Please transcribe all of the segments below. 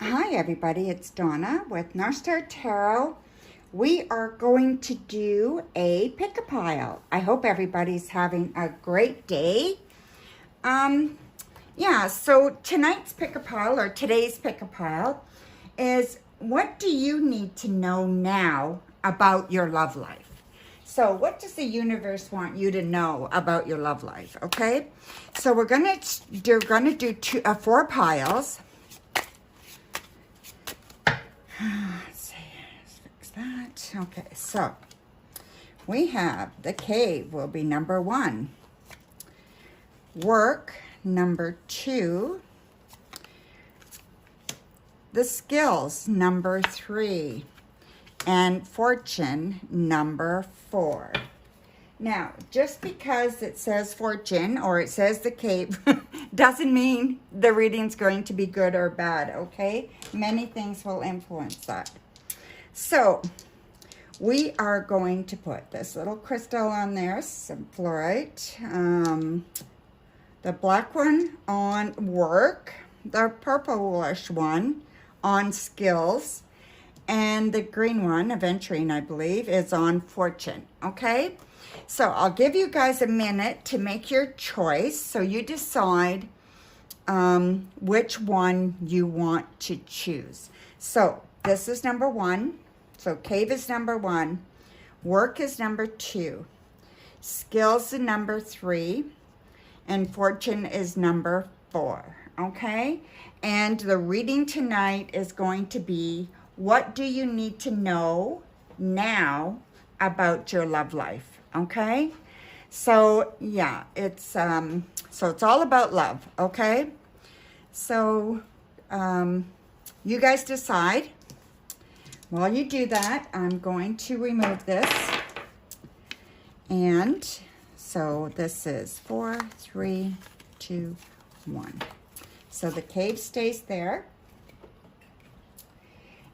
Hi everybody, it's Donna with Northstar Tarot. We are going to do a pick-a-pile. I hope everybody's having a great day. So tonight's pick-a-pile or today's pick-a-pile is what do you need to know now about your love life? So what does the universe want you to know about your love life, okay? So we're gonna do four piles. Let's see, let's fix that. Okay, so we have the cave will be number 1, work number 2, the skills number 3, and fortune number 4. Now, just because it says fortune or it says the cave doesn't mean the reading's going to be good or bad, okay? Many things will influence that. So, we are going to put this little crystal on there, some fluorite, the black one on work, the purplish one on skills, and the green one, aventurine, I believe, is on fortune, okay? So I'll give you guys a minute to make your choice so you decide which one you want to choose. So this is number 1. So cave is number 1. Work is number 2. Skills is number 3. And fortune is number 4. Okay? And the reading tonight is going to be, what do you need to know now about your love life? Okay, so yeah, it's all about love. Okay, so you guys decide. While you do that, I'm going to remove this, and so this is 4, 3, 2, 1. So the cave stays there.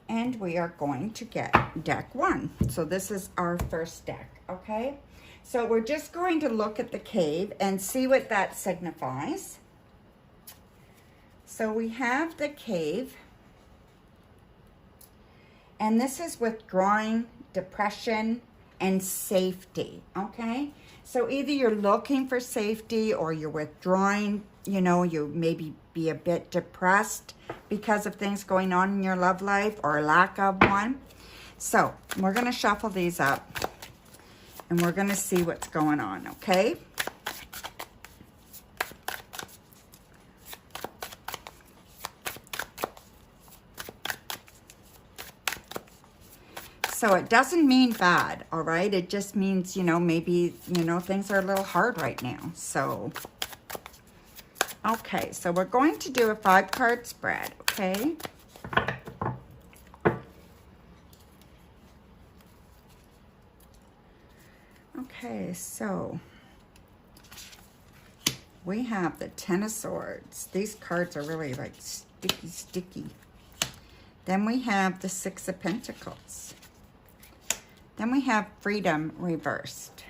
And we are going to get deck 1. So this is our first deck, okay? So we're just going to look at the cave and see what that signifies. So we have the cave. And this is withdrawing, depression, and safety, okay? So either you're looking for safety or you're withdrawing, you know, you maybe be a bit depressed because of things going on in your love life or lack of one. So we're going to shuffle these up and we're going to see what's going on, okay? So it doesn't mean bad, all right? It just means, you know, maybe, you know, things are a little hard right now. So, okay, so we're going to do a 5-card spread, okay? Okay, so we have the 10 of Swords. These cards are really like sticky. Then we have the 6 of Pentacles. Then we have freedom reversed,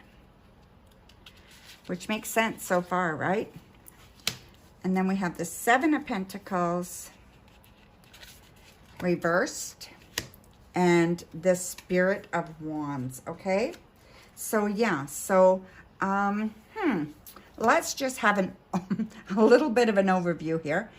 which makes sense so far, right? And then we have the 7 of Pentacles reversed and the Spirit of Wands, okay? So, yeah, so, let's just have a little bit of an overview here.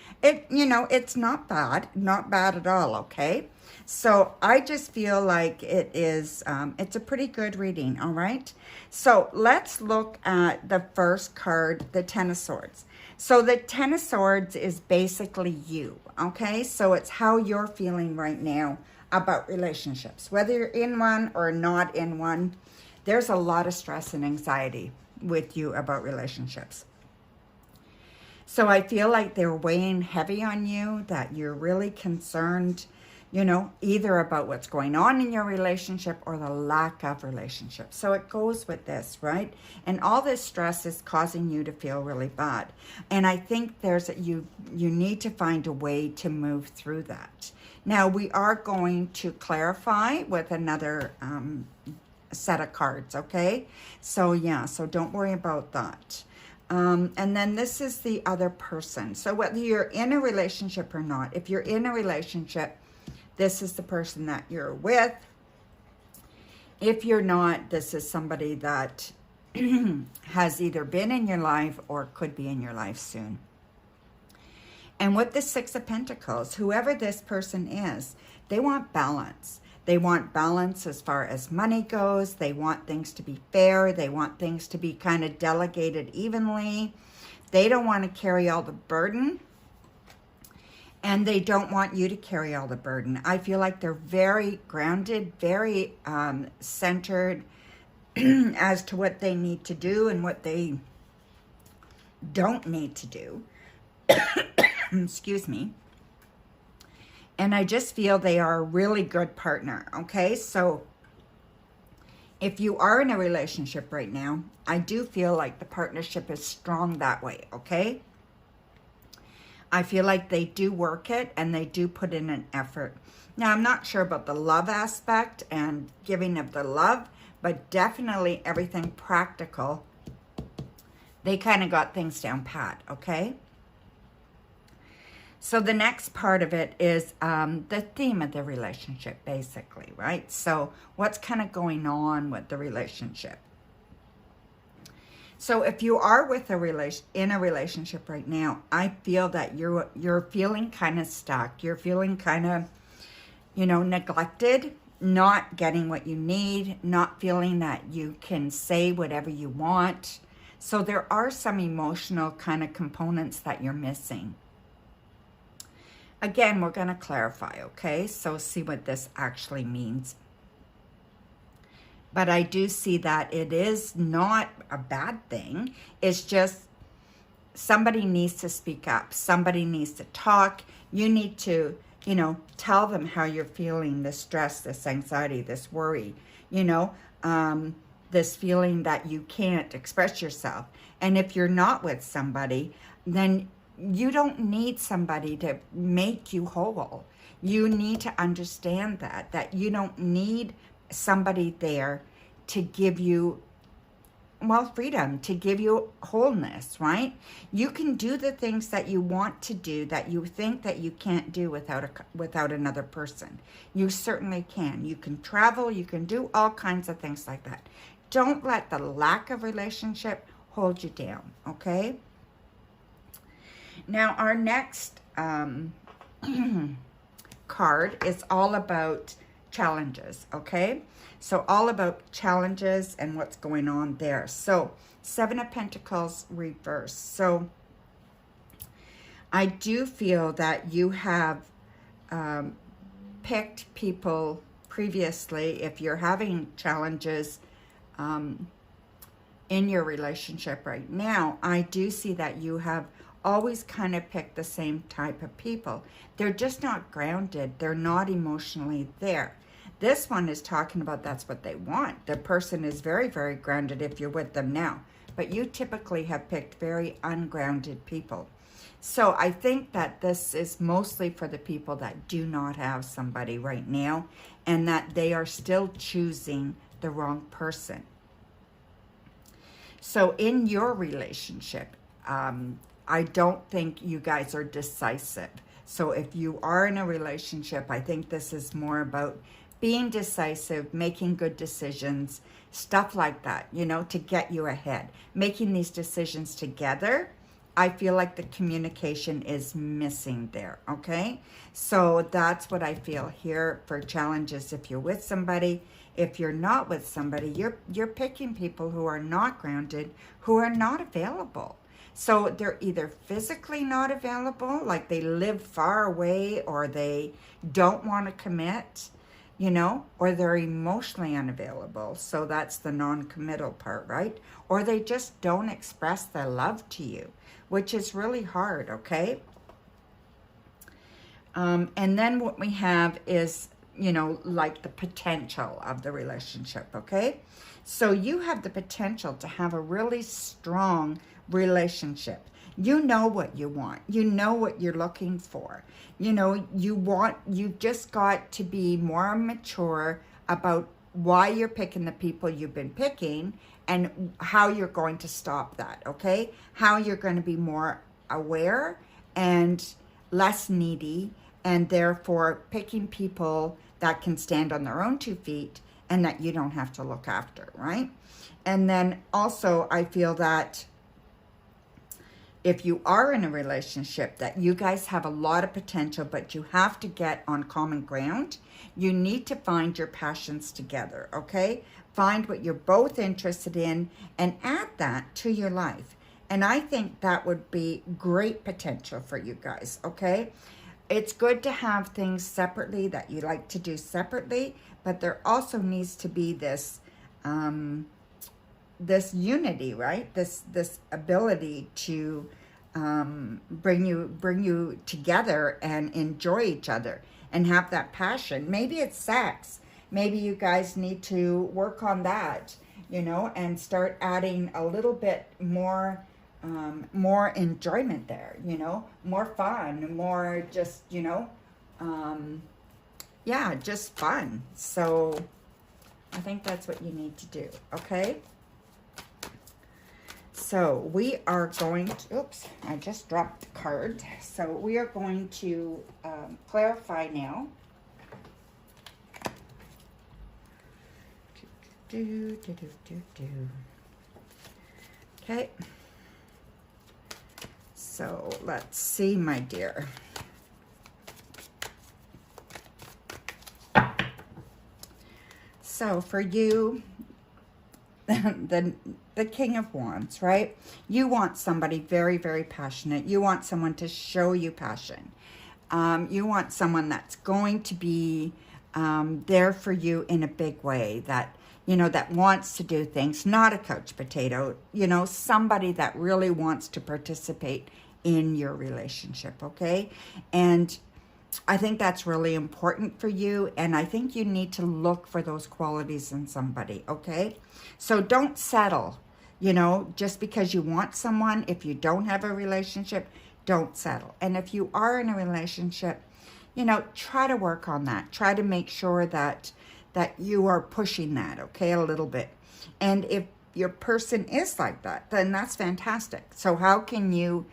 You know, it's not bad at all, okay? So I just feel like it is, it's a pretty good reading, all right? So let's look at the first card, the 10 of Swords. So the 10 of Swords is basically you, okay? So it's how you're feeling right now about relationships. Whether you're in one or not in one, there's a lot of stress and anxiety with you about relationships. So I feel like they're weighing heavy on you, that you're really concerned, you know, either about what's going on in your relationship or the lack of relationship. So it goes with this, right? And all this stress is causing you to feel really bad. And I think you need to find a way to move through that. Now, we are going to clarify with another set of cards, okay? So, yeah, so don't worry about that. And then this is the other person. So whether you're in a relationship or not, if you're in a relationship, this is the person that you're with. If you're not, this is somebody that has either been in your life or could be in your life soon. And with the Six of Pentacles, whoever this person is, they want balance. They want balance as far as money goes. They want things to be fair. They want things to be kind of delegated evenly. They don't want to carry all the burden. And they don't want you to carry all the burden. I feel like they're very grounded, very centered as to what they need to do and what they don't need to do. Excuse me. And I just feel they are a really good partner, okay? So if you are in a relationship right now, I do feel like the partnership is strong that way, okay? I feel like they do work it and they do put in an effort. Now, I'm not sure about the love aspect and giving of the love, but definitely everything practical. They kind of got things down pat, okay? So the next part of it is the theme of the relationship, basically, right? So what's kind of going on with the relationship? So if you are with in a relationship right now, I feel that you're feeling kind of stuck. You're feeling kind of, neglected, not getting what you need, not feeling that you can say whatever you want. So there are some emotional kind of components that you're missing. Again, we're going to clarify, okay? So see what this actually means. But I do see that it is not a bad thing. It's just somebody needs to speak up. Somebody needs to talk. You need to, tell them how you're feeling, this stress, this anxiety, this worry, this feeling that you can't express yourself. And if you're not with somebody, then you don't need somebody to make you whole. You need to understand that you don't need somebody there to give you, freedom, to give you wholeness, right? You can do the things that you want to do that you think that you can't do without another person. You certainly can. You can travel, you can do all kinds of things like that. Don't let the lack of relationship hold you down, okay? Now, our next card is all about challenges, okay? So all about challenges and what's going on there. So Seven of Pentacles reverse. So I do feel that you have picked people previously. If you're having challenges in your relationship right now, I do see that you have always kind of pick the same type of people. They're just not grounded. They're not emotionally there. This one is talking about that's what they want. The person is very, very grounded if you're with them now. But you typically have picked very ungrounded people. So I think that this is mostly for the people that do not have somebody right now and that they are still choosing the wrong person. So in your relationship, I don't think you guys are decisive. So if you are in a relationship, I think this is more about being decisive, making good decisions, stuff like that, to get you ahead. Making these decisions together, I feel like the communication is missing there, okay? So that's what I feel here for challenges if you're with somebody. If you're not with somebody, you're picking people who are not grounded, who are not available. So they're either physically not available, like they live far away, or they don't want to commit, or they're emotionally unavailable. So that's the non-committal part, right? Or they just don't express their love to you, which is really hard, okay? And then what we have is, like the potential of the relationship, okay? So you have the potential to have a really strong relationship. You know what you want. You know what you're looking for. You've just got to be more mature about why you're picking the people you've been picking and how you're going to stop that, okay? How you're going to be more aware and less needy, and therefore picking people that can stand on their own 2 feet and that you don't have to look after, right? And then also I feel that if you are in a relationship, that you guys have a lot of potential, but you have to get on common ground. You need to find your passions together, okay? Find what you're both interested in and add that to your life. And I think that would be great potential for you guys, okay? It's good to have things separately that you like to do separately, but there also needs to be this this unity, right? This ability to bring you together and enjoy each other and have that passion. Maybe it's sex. Maybe you guys need to work on that, you know, and start adding a little bit more more enjoyment there, you know, more fun, more just, you know, yeah, just fun. So I think that's what you need to do, okay? So we are going to, oops, I just dropped the card. So we are going to clarify now. Okay. So let's see, my dear. So for you, the King of Wands, right? You want somebody very, very passionate. You want someone to show you passion. You want someone that's going to be there for you in a big way, that, you know, that wants to do things, not a couch potato, you know, somebody that really wants to participate in your relationship, okay? And I think that's really important for you, and I think you need to look for those qualities in somebody, okay? So don't settle, you know, just because you want someone. If you don't have a relationship, don't settle. And if you are in a relationship, you know, try to work on that. Try to make sure that you are pushing that, okay, a little bit. And if your person is like that, then that's fantastic. So how can you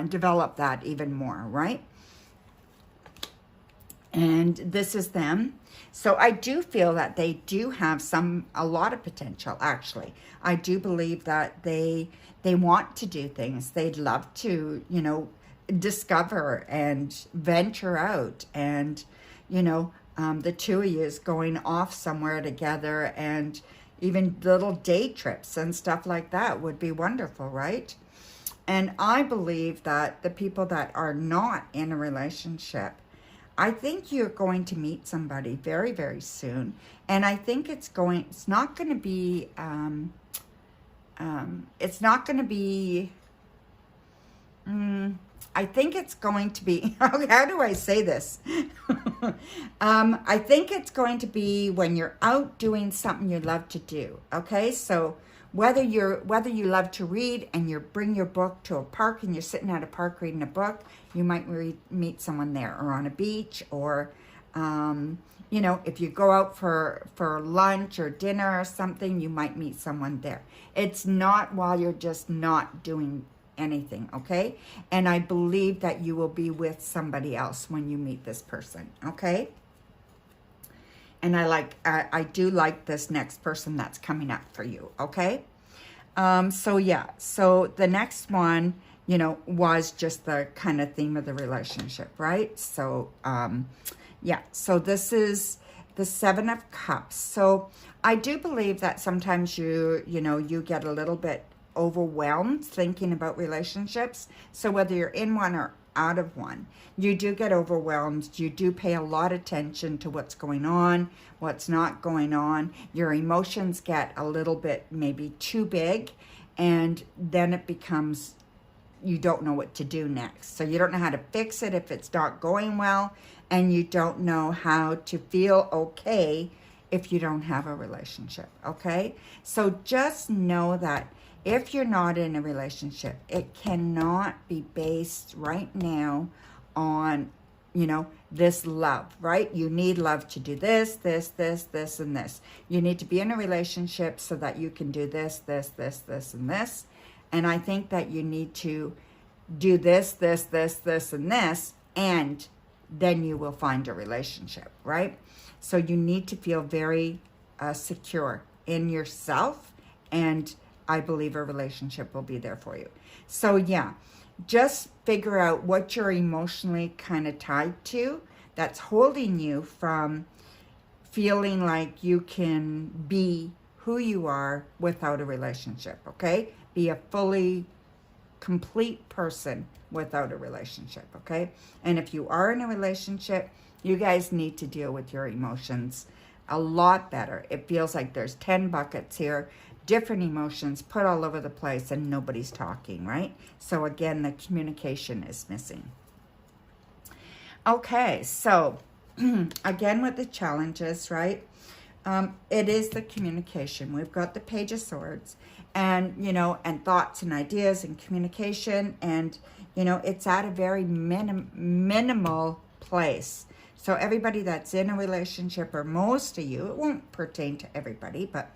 develop that even more, right? And this is them. So I do feel that they do have a lot of potential, actually. I do believe that they want to do things. They'd love to, you know, discover and venture out, and, you know, the two of you is going off somewhere together, and even little day trips and stuff like that would be wonderful, right? And I believe that the people that are not in a relationship, I think you're going to meet somebody very, very soon. And I think it's not going to be, I think it's going to be, how do I say this? I think it's going to be when you're out doing something you love to do, okay? So whether you love to read and you bring your book to a park and you're sitting at a park reading a book, you might meet someone there, or on a beach, or, you know, if you go out for lunch or dinner or something, you might meet someone there. It's not while you're just not doing anything, okay? And I believe that you will be with somebody else when you meet this person, okay? And I do like this next person that's coming up for you, okay? So yeah, so the next one, you know, was just the kind of theme of the relationship, right? So, yeah, so this is the 7 of Cups. So I do believe that sometimes you get a little bit overwhelmed thinking about relationships. So whether you're in one or out of one, you do get overwhelmed. You do pay a lot of attention to what's going on, what's not going on. Your emotions get a little bit maybe too big, and then it becomes, you don't know what to do next. So you don't know how to fix it if it's not going well, and you don't know how to feel okay if you don't have a relationship, okay? So just know that if you're not in a relationship, it cannot be based right now on, you know, this love, right? You need love to do this, this, this, this, and this. You need to be in a relationship so that you can do this, this, this, this, and this. And I think that you need to do this, this, this, this, and this, and then you will find a relationship, right? So you need to feel very secure in yourself, and I believe a relationship will be there for you. So yeah, just figure out what you're emotionally kind of tied to that's holding you from feeling like you can be who you are without a relationship, okay? Be a fully complete person without a relationship, okay? And if you are in a relationship, you guys need to deal with your emotions a lot better. It feels like there's 10 buckets here, different emotions put all over the place, and nobody's talking, right? So again, the communication is missing. Okay, so again with the challenges, right? It is the communication. We've got the Page of Swords, and, you know, and thoughts and ideas and communication, and, you know, it's at a very minimal place. So everybody that's in a relationship, or most of you, it won't pertain to everybody, but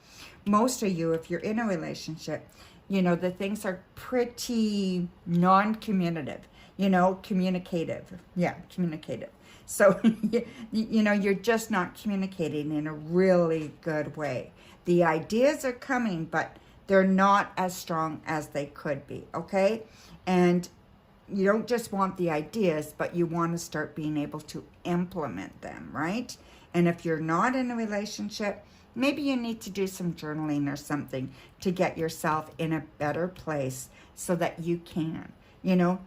most of you, if you're in a relationship, you know, the things are pretty non-communicative, you know, communicative. Yeah, communicative. So, you know, you're just not communicating in a really good way. The ideas are coming, but they're not as strong as they could be, okay? And you don't just want the ideas, but you want to start being able to implement them, right? And if you're not in a relationship, maybe you need to do some journaling or something to get yourself in a better place so that you can, you know,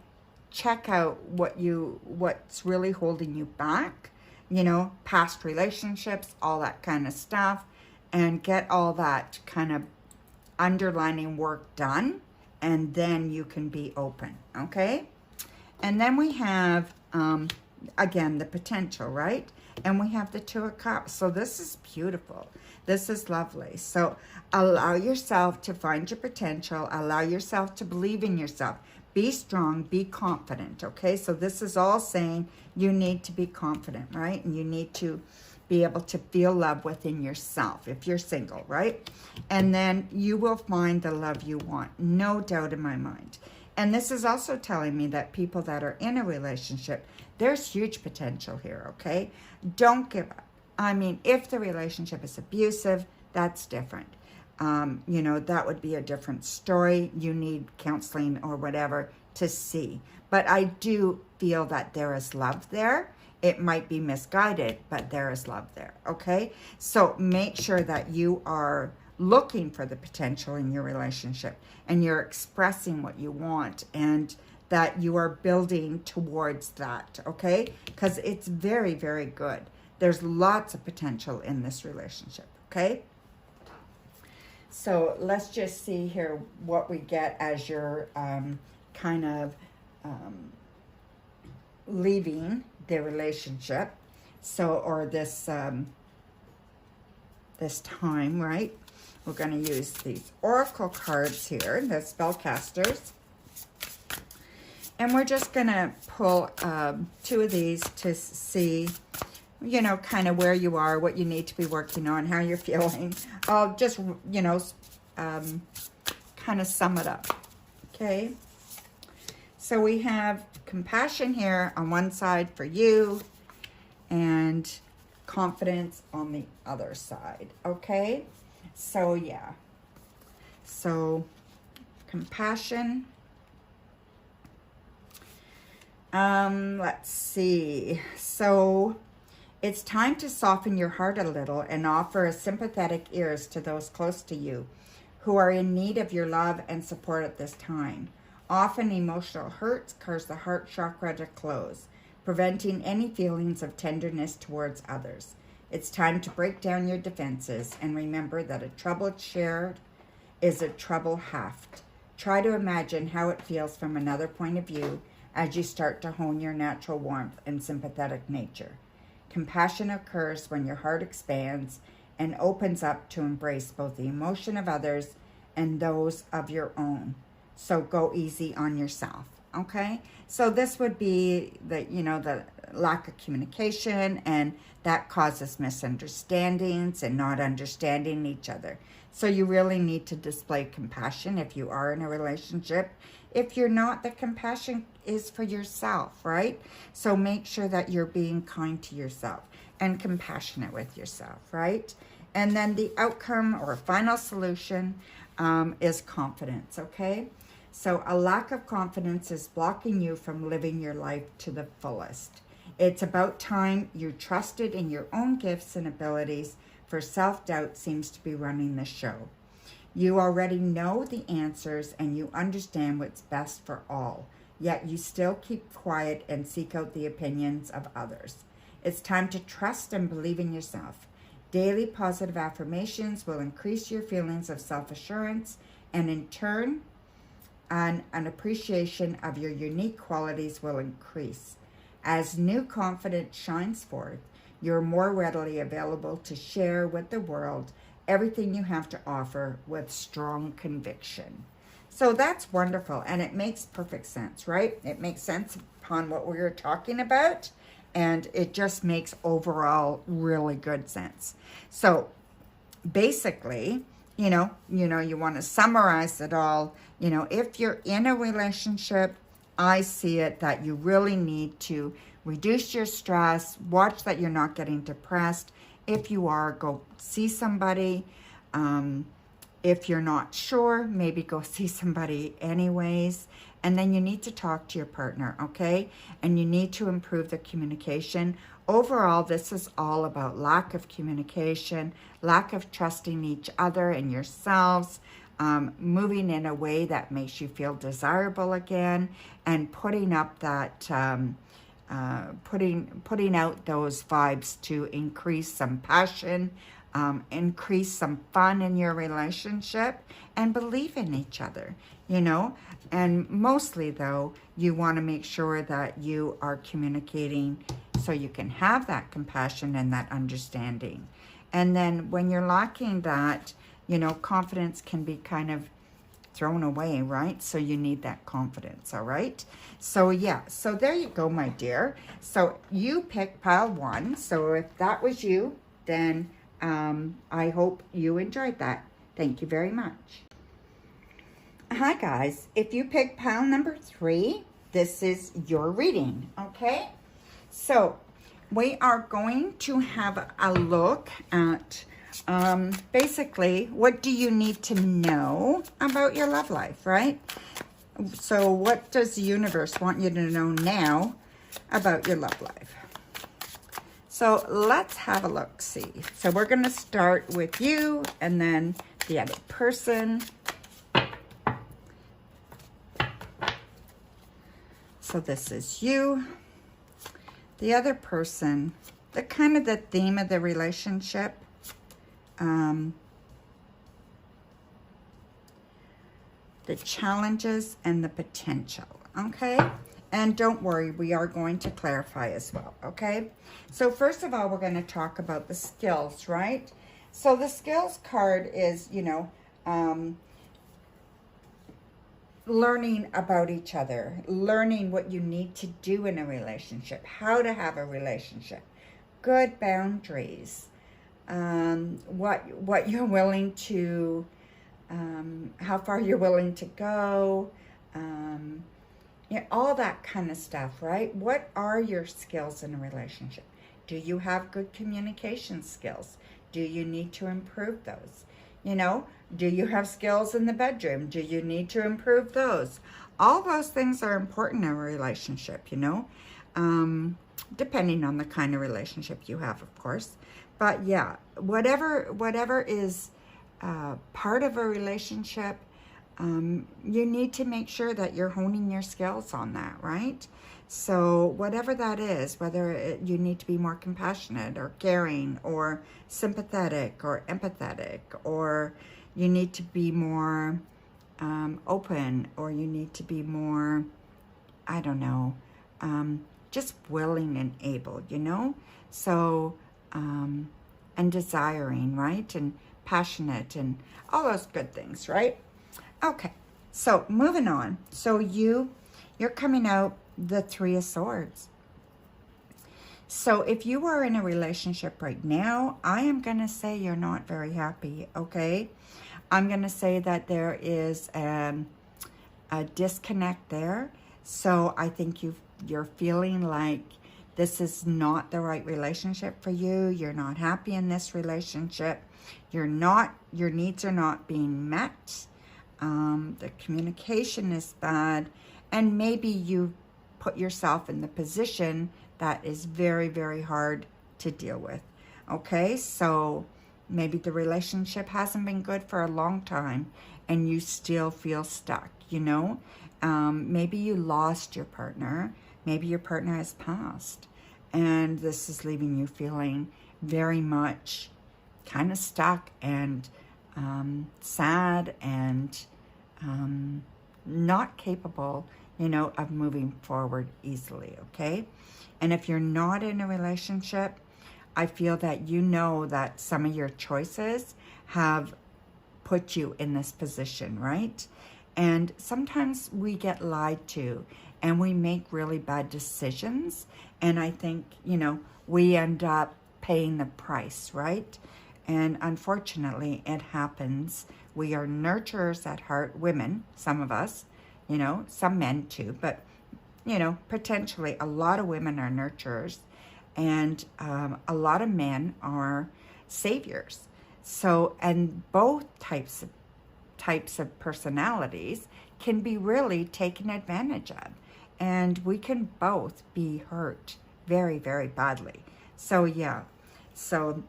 check out what's really holding you back, you know, past relationships, all that kind of stuff, and get all that kind of underlining work done, and then you can be open, okay? And then we have, again, the potential, right? And we have the Two of Cups. So this is beautiful. This is lovely. So allow yourself to find your potential. Allow yourself to believe in yourself. Be strong. Be confident, okay? So this is all saying you need to be confident, right? And you need to be able to feel love within yourself if you're single, right? And then you will find the love you want. No doubt in my mind. And this is also telling me that people that are in a relationship, there's huge potential here, okay? Don't give up. I mean, if the relationship is abusive, that's different. You know, that would be a different story. You need counseling or whatever to see. But I do feel that there is love there. It might be misguided, but there is love there, okay? So make sure that you are looking for the potential in your relationship, and you're expressing what you want, and that you are building towards that, okay? Because it's very, very good. There's lots of potential in this relationship, okay? So let's just see here what we get as you're kind of leaving the relationship. So, or this this time, right? We're going to use these oracle cards here, the spellcasters. And we're just going to pull two of these to see, you know, kind of where you are, what you need to be working on, how you're feeling. I'll just, you know, kind of sum it up. Okay. So we have compassion here on one side for you, and confidence on the other side. Okay. So yeah, so compassion. Let's see. So it's time to soften your heart a little and offer sympathetic ears to those close to you who are in need of your love and support at this time. Often emotional hurts cause the heart chakra to close, preventing any feelings of tenderness towards others. It's time to break down your defenses and remember that a trouble shared is a trouble halved. Try to imagine how it feels from another point of view as you start to hone your natural warmth and sympathetic nature. Compassion occurs when your heart expands and opens up to embrace both the emotion of others and those of your own. So go easy on yourself, okay? So this would be the, you know, the lack of communication, and that causes misunderstandings and not understanding each other. So you really need to display compassion if you are in a relationship. If you're not, the compassion is for yourself, right? So make sure that you're being kind to yourself and compassionate with yourself, right? And then the outcome or final solution is confidence, okay? So a lack of confidence is blocking you from living your life to the fullest. It's about time you trusted in your own gifts and abilities, for self-doubt seems to be running the show. You already know the answers and you understand what's best for all, yet you still keep quiet and seek out the opinions of others. It's time to trust and believe in yourself. Daily positive affirmations will increase your feelings of self-assurance, and in turn, an appreciation of your unique qualities will increase. As new confidence shines forth, you're more readily available to share with the world everything you have to offer with strong conviction. So that's wonderful, and it makes perfect sense, right? It makes sense upon what we were talking about, and it just makes overall really good sense. So basically, you want to summarize it all. If you're in a relationship, I see it that you really need to reduce your stress, watch that you're not getting depressed. If you are, go see somebody. If you're not sure, maybe go see somebody anyways. And then you need to talk to your partner, okay? And you need to improve the communication. Overall, this is all about lack of communication, lack of trusting each other and yourselves, moving in a way that makes you feel desirable again, and putting up that, putting out those vibes to increase some passion, increase some fun in your relationship, and believe in each other, And mostly, though, you want to make sure that you are communicating so you can have that compassion and that understanding. And then when you're lacking that, confidence can be kind of thrown away, right? So you need that confidence, all right? So yeah, so there you go, my dear. So you pick pile 1. So if that was you, then I hope you enjoyed that. Thank you very much. Hi guys, if you pick pile number 3, this is your reading, okay? So we are going to have a look at basically, what do you need to know about your love life, right? So what does the universe want you to know now about your love life? So let's have a look, see. So we're going to start with you and then the other person. So this is you. The other person, the kind of the theme of the relationship. The challenges and the potential, okay? And don't worry, we are going to clarify as well, okay? So first of all, we're going to talk about the skills, right? So the skills card is, learning about each other, learning what you need to do in a relationship, how to have a relationship, good boundaries, what you're willing to, how far you're willing to go, all that kind of stuff, right? What are your skills in a relationship? Do you have good communication skills? Do you need to improve those? Do you have skills in the bedroom? Do you need to improve those? All those things are important in a relationship, depending on the kind of relationship you have, of course. But yeah, whatever is part of a relationship, you need to make sure that you're honing your skills on that, right? So whatever that is, whether you need to be more compassionate or caring or sympathetic or empathetic, or you need to be more open, or you need to be more, I don't know, just willing and able, So, and desiring, right? And passionate and all those good things, right? Okay, so moving on. So you're coming out the 3 of Swords. So if you are in a relationship right now, I am going to say you're not very happy, okay? I'm going to say that there is a disconnect there. So I think you're feeling like this is not the right relationship for you. You're not happy in this relationship. Your needs are not being met. The communication is bad. And maybe you put yourself in the position that is very, very hard to deal with. Okay, so maybe the relationship hasn't been good for a long time and you still feel stuck, you know? Maybe you lost your partner. Maybe your partner has passed. And this is leaving you feeling very much kind of stuck and sad and not capable, you know, of moving forward easily, okay? And if you're not in a relationship, I feel that you know that some of your choices have put you in this position, right? And sometimes we get lied to and we make really bad decisions. And I think, you know, we end up paying the price, right? And unfortunately, it happens. We are nurturers at heart, women, some of us, you know, some men too, but, you know, potentially a lot of women are nurturers and a lot of men are saviors. So, and both types of personalities can be really taken advantage of. And we can both be hurt very, very badly. So, yeah. So,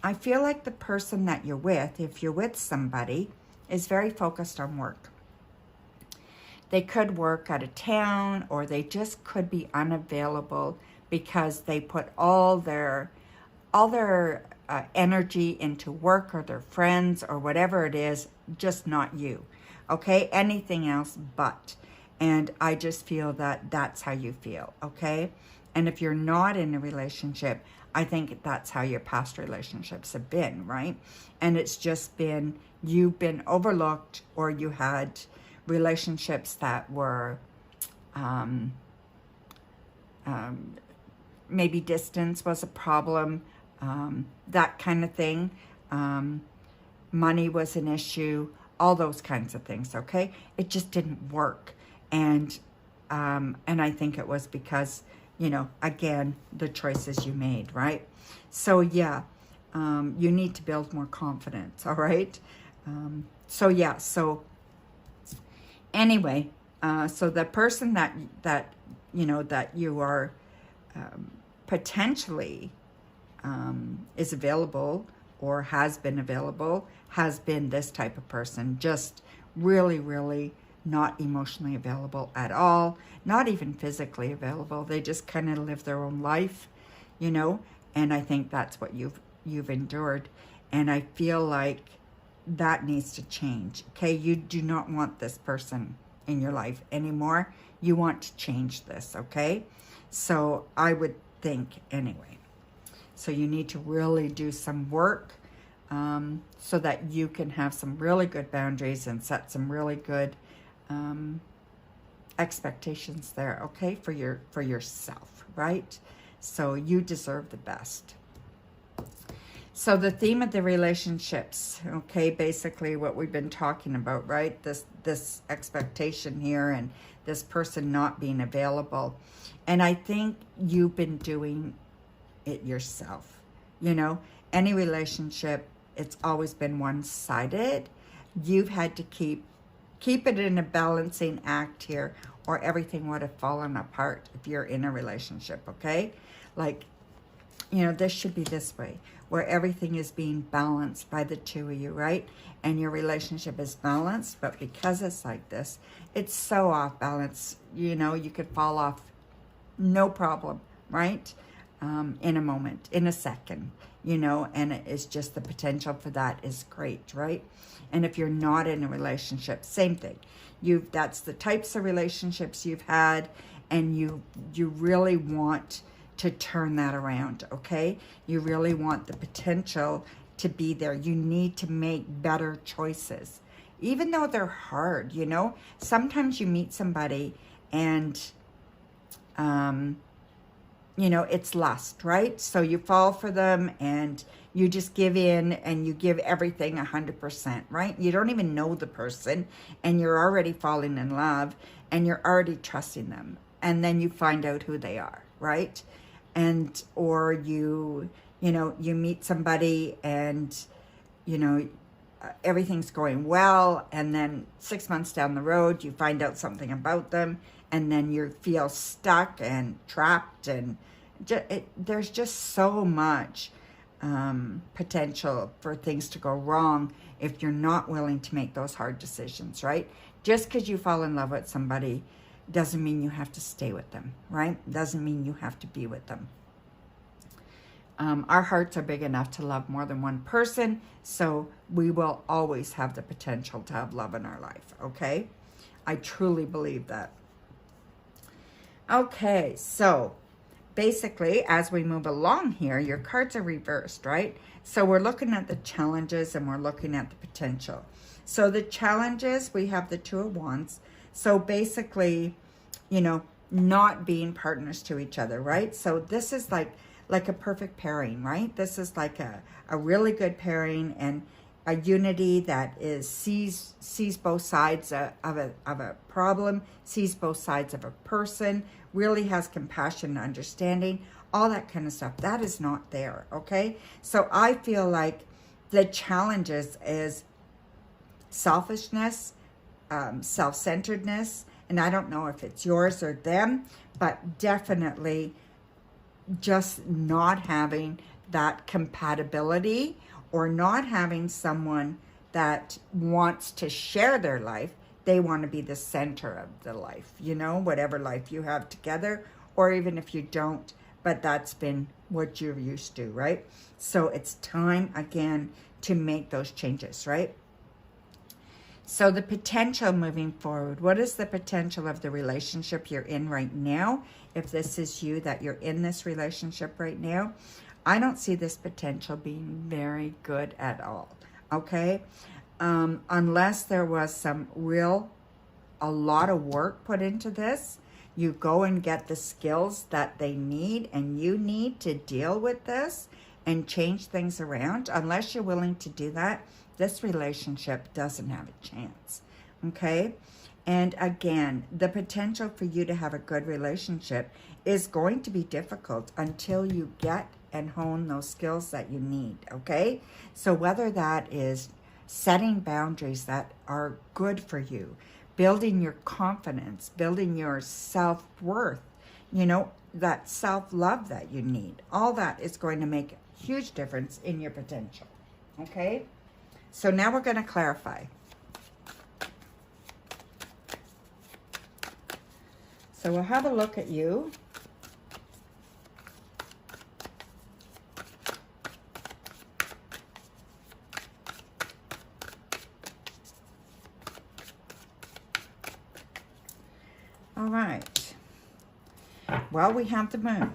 I feel like the person that you're with, if you're with somebody, is very focused on work. They could work out of town, or they just could be unavailable because they put all their energy into work or their friends or whatever it is, just not you. Okay? Anything else but. And I just feel that that's how you feel. Okay? And if you're not in a relationship, I think that's how your past relationships have been, right? And it's just been, you've been overlooked, or you had relationships that were maybe distance was a problem, that kind of thing. Money was an issue, all those kinds of things, okay? It just didn't work. And I think it was because, you know, again, the choices you made, right? So, yeah, you need to build more confidence, all right? So, yeah, so anyway, so the person that you know, that you are potentially is available or has been this type of person, just really, really not emotionally available at all, not even physically available. They just kind of live their own life, you know, and I think that's what you've endured. And I feel like that needs to change, okay? You do not want this person in your life anymore. You want to change this, okay? So I would think anyway. So you need to really do some work so that you can have some really good boundaries and set some really good expectations there, okay, for yourself, right? So you deserve the best. So the theme of the relationships, okay, basically what we've been talking about, right? This expectation here and this person not being available. And I think you've been doing it yourself. You know, any relationship, it's always been one-sided. You've had to keep it in a balancing act here, or everything would have fallen apart if you're in a relationship, okay? Like, you know, this should be this way, where everything is being balanced by the two of you, right? And your relationship is balanced, but because it's like this, it's so off balance, you know, you could fall off, no problem, right? In a moment, in a second, you know, and it's just the potential for that is great, right? And if you're not in a relationship, same thing. That's the types of relationships you've had, and you really want to turn that around, okay? You really want the potential to be there. You need to make better choices, even though they're hard, you know? Sometimes you meet somebody and it's lust, right? So you fall for them and you just give in and you give everything 100%, right? You don't even know the person and you're already falling in love and you're already trusting them. And then you find out who they are, right? And, or you meet somebody and, everything's going well. And then 6 months down the road, you find out something about them. And then you feel stuck and trapped, and there's just so much potential for things to go wrong if you're not willing to make those hard decisions, right? Just because you fall in love with somebody doesn't mean you have to stay with them, right? Doesn't mean you have to be with them. Our hearts are big enough to love more than one person, so we will always have the potential to have love in our life, okay? I truly believe that. Okay, so basically, as we move along here, your cards are reversed, right? So we're looking at the challenges and we're looking at the potential. So the challenges, we have the Two of Wands. So basically, not being partners to each other, right? So this is like a perfect pairing, right? This is like a really good pairing and a unity that sees both sides of a problem, sees both sides of a person, really has compassion and understanding, all that kind of stuff. That is not there, okay? So I feel like the challenges is selfishness, self-centeredness, and I don't know if it's yours or them, but definitely just not having that compatibility or not having someone that wants to share their life. They want to be the center of the life, whatever life you have together, or even if you don't, but that's been what you're used to, right? So it's time again to make those changes, right? So the potential moving forward, what is the potential of the relationship you're in right now? If this is you, that you're in this relationship right now, I don't see this potential being very good at all, okay? Unless there was a lot of work put into this, you go and get the skills that they need and you need to deal with this and change things around. Unless you're willing to do that, this relationship doesn't have a chance, okay? And again, the potential for you to have a good relationship is going to be difficult until you get and hone those skills that you need, okay? So whether that is setting boundaries that are good for you, building your confidence, building your self-worth, that self-love that you need, all that is going to make a huge difference in your potential, okay? So now we're going to clarify. So we'll have a look at you. All right. Well, we have the moon.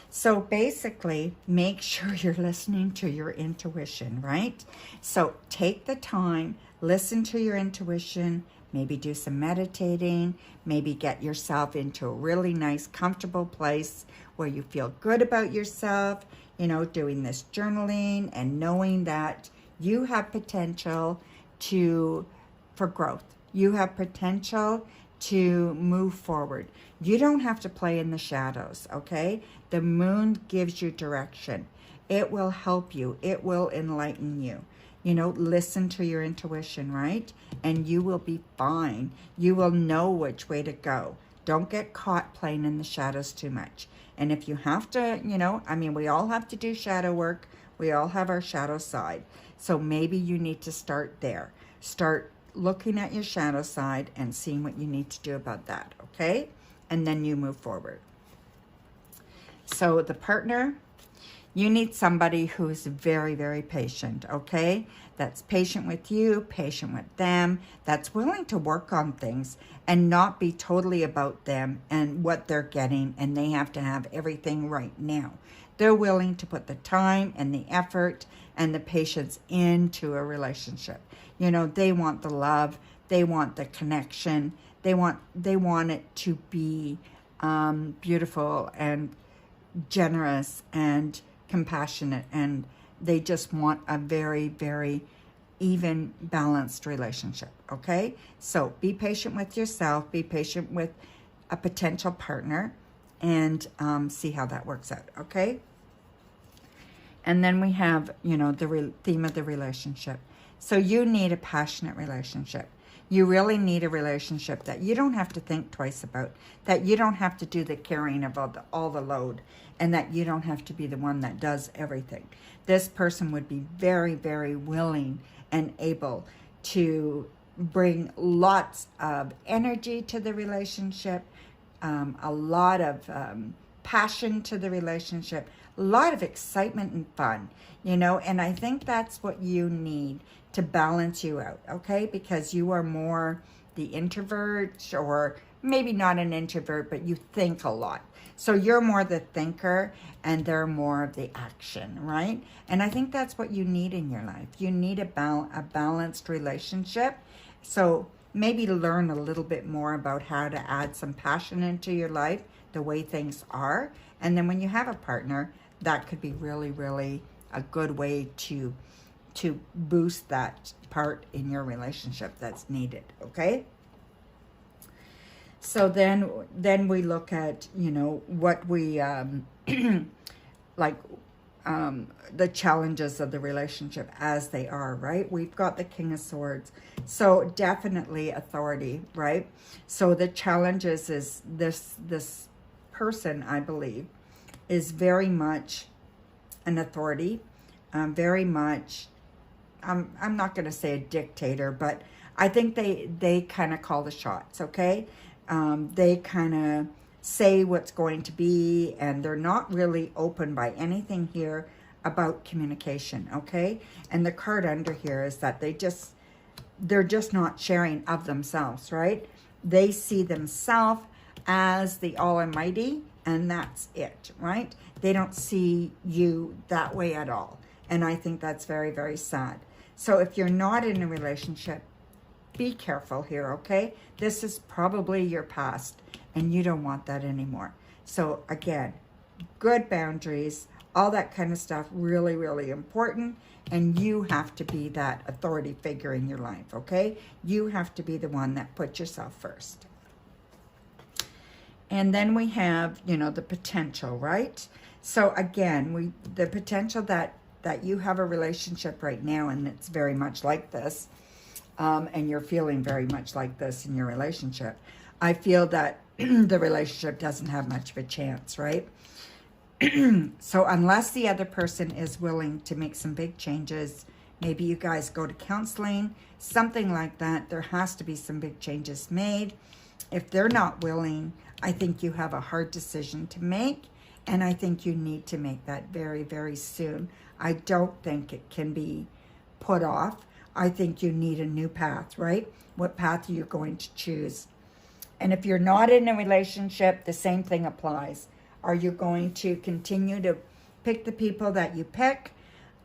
So basically, make sure you're listening to your intuition, right? So take the time, listen to your intuition, maybe do some meditating, maybe get yourself into a really nice, comfortable place where you feel good about yourself, doing this journaling and knowing that you have potential for growth. You have potential to move forward. You don't have to play in the shadows, okay? The moon gives you direction. It will help you. It will enlighten you. Listen to your intuition, right? And you will be fine. You will know which way to go. Don't get caught playing in the shadows too much. And if you have to, we all have to do shadow work. We all have our shadow side. So maybe you need to start there. Start looking at your shadow side and seeing what you need to do about that, okay? And then you move forward. So the partner, you need somebody who's very, very patient, okay? That's patient with you, patient with them, that's willing to work on things and not be totally about them and what they're getting and they have to have everything right now. They're willing to put the time and the effort and the patience into a relationship. They want the love, they want the connection, they want it to be beautiful and generous and compassionate, and they just want a very, very even, balanced relationship, okay? So be patient with yourself, be patient with a potential partner, and see how that works out, okay? And then we have, you know, the theme of the relationship. So you need a passionate relationship. You really need a relationship that you don't have to think twice about, that you don't have to do the carrying of all the load, and that you don't have to be the one that does everything. This person would be very, very willing and able to bring lots of energy to the relationship, a lot of passion to the relationship, a lot of excitement and fun, you know, and I think that's what you need to balance you out, okay? Because you are more the introvert, or maybe not an introvert, but you think a lot. So you're more the thinker and they're more of the action, right? And I think that's what you need in your life. You need a balanced relationship. So maybe learn a little bit more about how to add some passion into your life, the way things are. And then when you have a partner, that could be really, really a good way to boost that part in your relationship that's needed, okay? So then we look at, you know, what we, like, the challenges of the relationship as they are, right? We've got the King of Swords. So definitely authority, right? So the challenges is this person, I believe, is very much an authority, very much, I'm not going to say a dictator, but I think they kind of call the shots, okay? They kind of say what's going to be, and they're not really open by anything here about communication, okay? And the card under here is that they're just not sharing of themselves, right? They see themselves as the Almighty, and that's it, right? They don't see you that way at all. And I think that's very, very sad. So if you're not in a relationship, be careful here, okay? This is probably your past, and you don't want that anymore. So again, good boundaries, all that kind of stuff, really, really important. And you have to be that authority figure in your life, okay? You have to be the one that puts yourself first. And then we have, you know, the potential, right? So again, the potential that you have a relationship right now, and it's very much like this, and you're feeling very much like this in your relationship. I feel that the relationship doesn't have much of a chance, right? So unless the other person is willing to make some big changes, maybe you guys go to counseling, something like that, there has to be some big changes made. If they're not willing, I think you have a hard decision to make, and I think you need to make that very, very soon. I don't think it can be put off. I think you need a new path, right? What path are you going to choose? And if you're not in a relationship, the same thing applies. Are you going to continue to pick the people that you pick,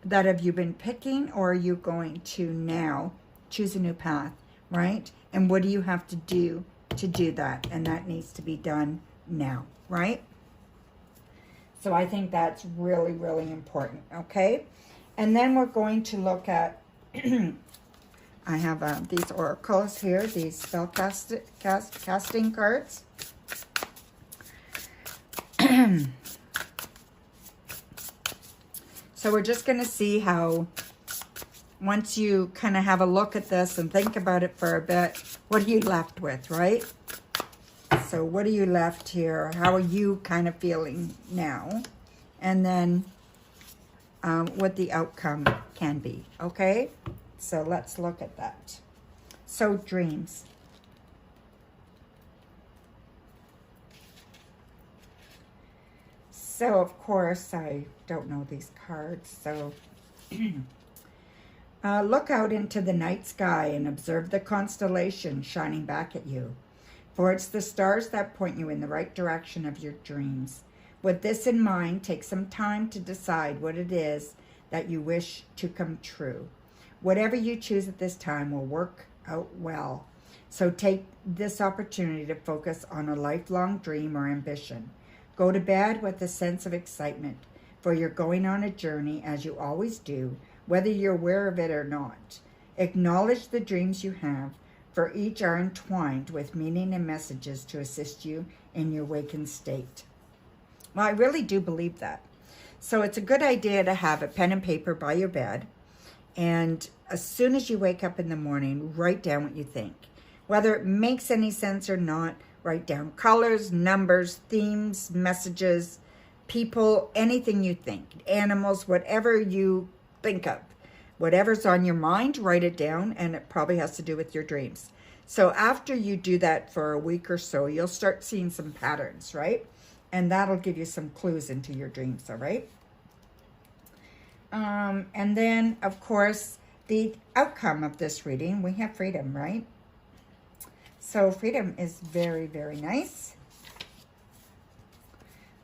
that have you been picking, or are you going to now choose a new path, right? And what do you have to do that? And that needs to be done now, right? So I think that's really, really important, okay? And then we're going to look at, I have these oracles here, these spell casting cards. So we're just going to see how, once you kind of have a look at this and think about it for a bit, what are you left with, right? So what are you left here? How are you kind of feeling now? And then what the outcome can be, okay? So let's look at that. So dreams. So, of course, I don't know these cards, so look out into the night sky and observe the constellation shining back at you. For it's the stars that point you in the right direction of your dreams. With this in mind, take some time to decide what it is that you wish to come true. Whatever you choose at this time will work out well. So take this opportunity to focus on a lifelong dream or ambition. Go to bed with a sense of excitement, for you're going on a journey as you always do, whether you're aware of it or not. Acknowledge the dreams you have, for each are entwined with meaning and messages to assist you in your awakened state. Well, I really do believe that. So it's a good idea to have a pen and paper by your bed. And as soon as you wake up in the morning, write down what you think. Whether it makes any sense or not, write down colors, numbers, themes, messages, people, anything you think, animals, whatever you think of. Whatever's on your mind, write it down, and it probably has to do with your dreams. So after you do that for a week or so, you'll start seeing some patterns, right? And that'll give you some clues into your dreams, all right? And then, of course, the outcome of this reading, we have freedom, right? So freedom is very, very nice.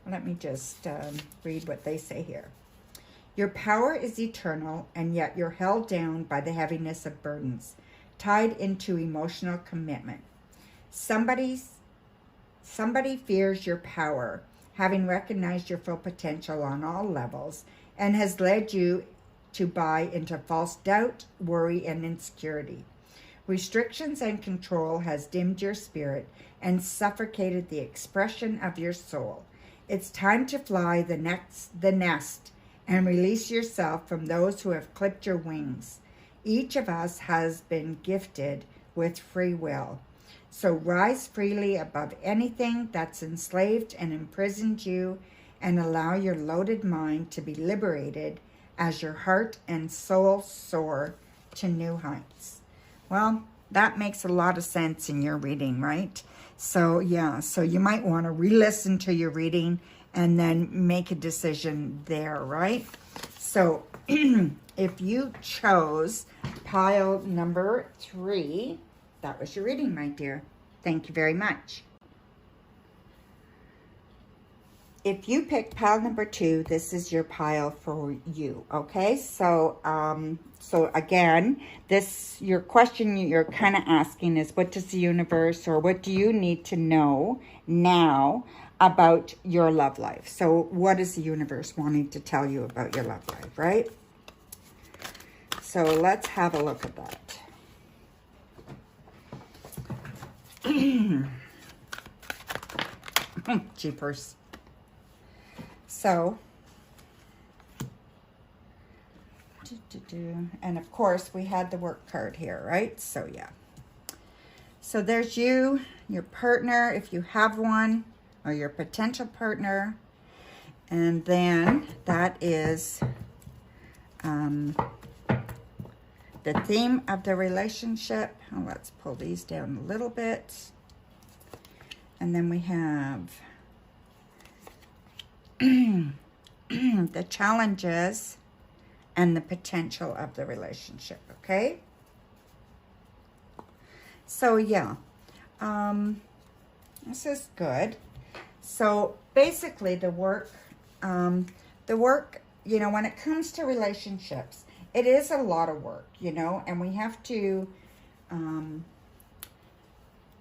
Let me just read what they say here. Your power is eternal, and yet you're held down by the heaviness of burdens, tied into emotional commitment. Somebody fears your power, having recognized your full potential on all levels, and has led you to buy into false doubt, worry, and insecurity. Restrictions and control has dimmed your spirit and suffocated the expression of your soul. It's time to fly the nest and release yourself from those who have clipped your wings. Each of us has been gifted with free will. So rise freely above anything that's enslaved and imprisoned you, and allow your loaded mind to be liberated as your heart and soul soar to new heights. Well, that makes a lot of sense in your reading, right? So yeah, so you might want to re-listen to your reading and then make a decision there, right? So if you chose pile number 3, that was your reading, my dear. Thank you very much. If you picked pile number 2, this is your pile for you, okay? So, so again, your question you're kind of asking is, what does the universe, or what do you need to know now about your love life? So what is the universe wanting to tell you about your love life, right? So let's have a look at that. Jeepers. So, and of course we had the work card here, right? So yeah. So there's you, your partner, if you have one, or your potential partner. And then that is the theme of the relationship. Oh, let's pull these down a little bit. And then we have the challenges and the potential of the relationship, okay? So yeah, this is good. So basically the work, you know, when it comes to relationships, it is a lot of work, you know, and we have to,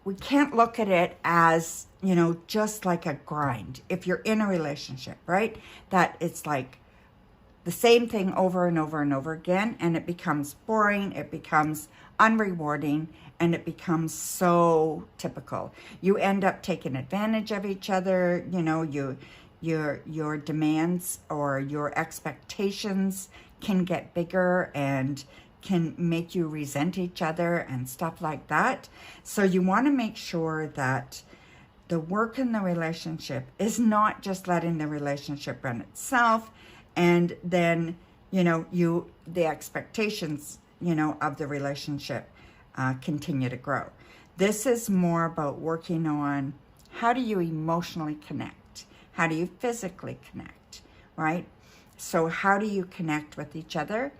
we can't look at it as, you know, just like a grind. If you're in a relationship, right, that it's like the same thing over and over and over again, and it becomes boring, it becomes unrewarding, and it becomes so typical. You end up taking advantage of each other, you know, your demands or your expectations can get bigger and can make you resent each other and stuff like that. So you want to make sure that the work in the relationship is not just letting the relationship run itself, and then, you know, the expectations, you know, of the relationship continue to grow. This is more about working on how do you emotionally connect? How do you physically connect, right? So how do you connect with each other?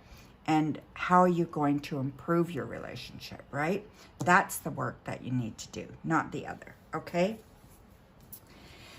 And how are you going to improve your relationship, right? That's the work that you need to do, not the other, okay?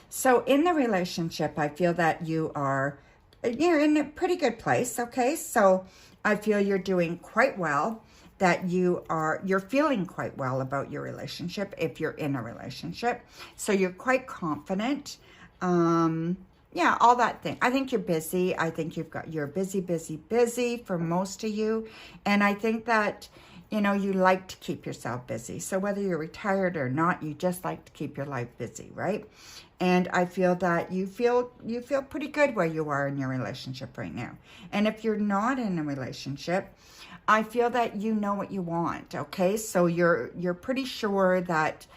So in the relationship, I feel that you're in a pretty good place, okay? So I feel you're doing quite well, that you're feeling quite well about your relationship if you're in a relationship. So you're quite confident. Yeah, all that thing. I think you're busy. I think you're busy, busy, busy for most of you. And I think that, you know, you like to keep yourself busy. So whether you're retired or not, you just like to keep your life busy, right? And I feel that you feel pretty good where you are in your relationship right now. And if you're not in a relationship, I feel that you know what you want, okay? So you're pretty sure that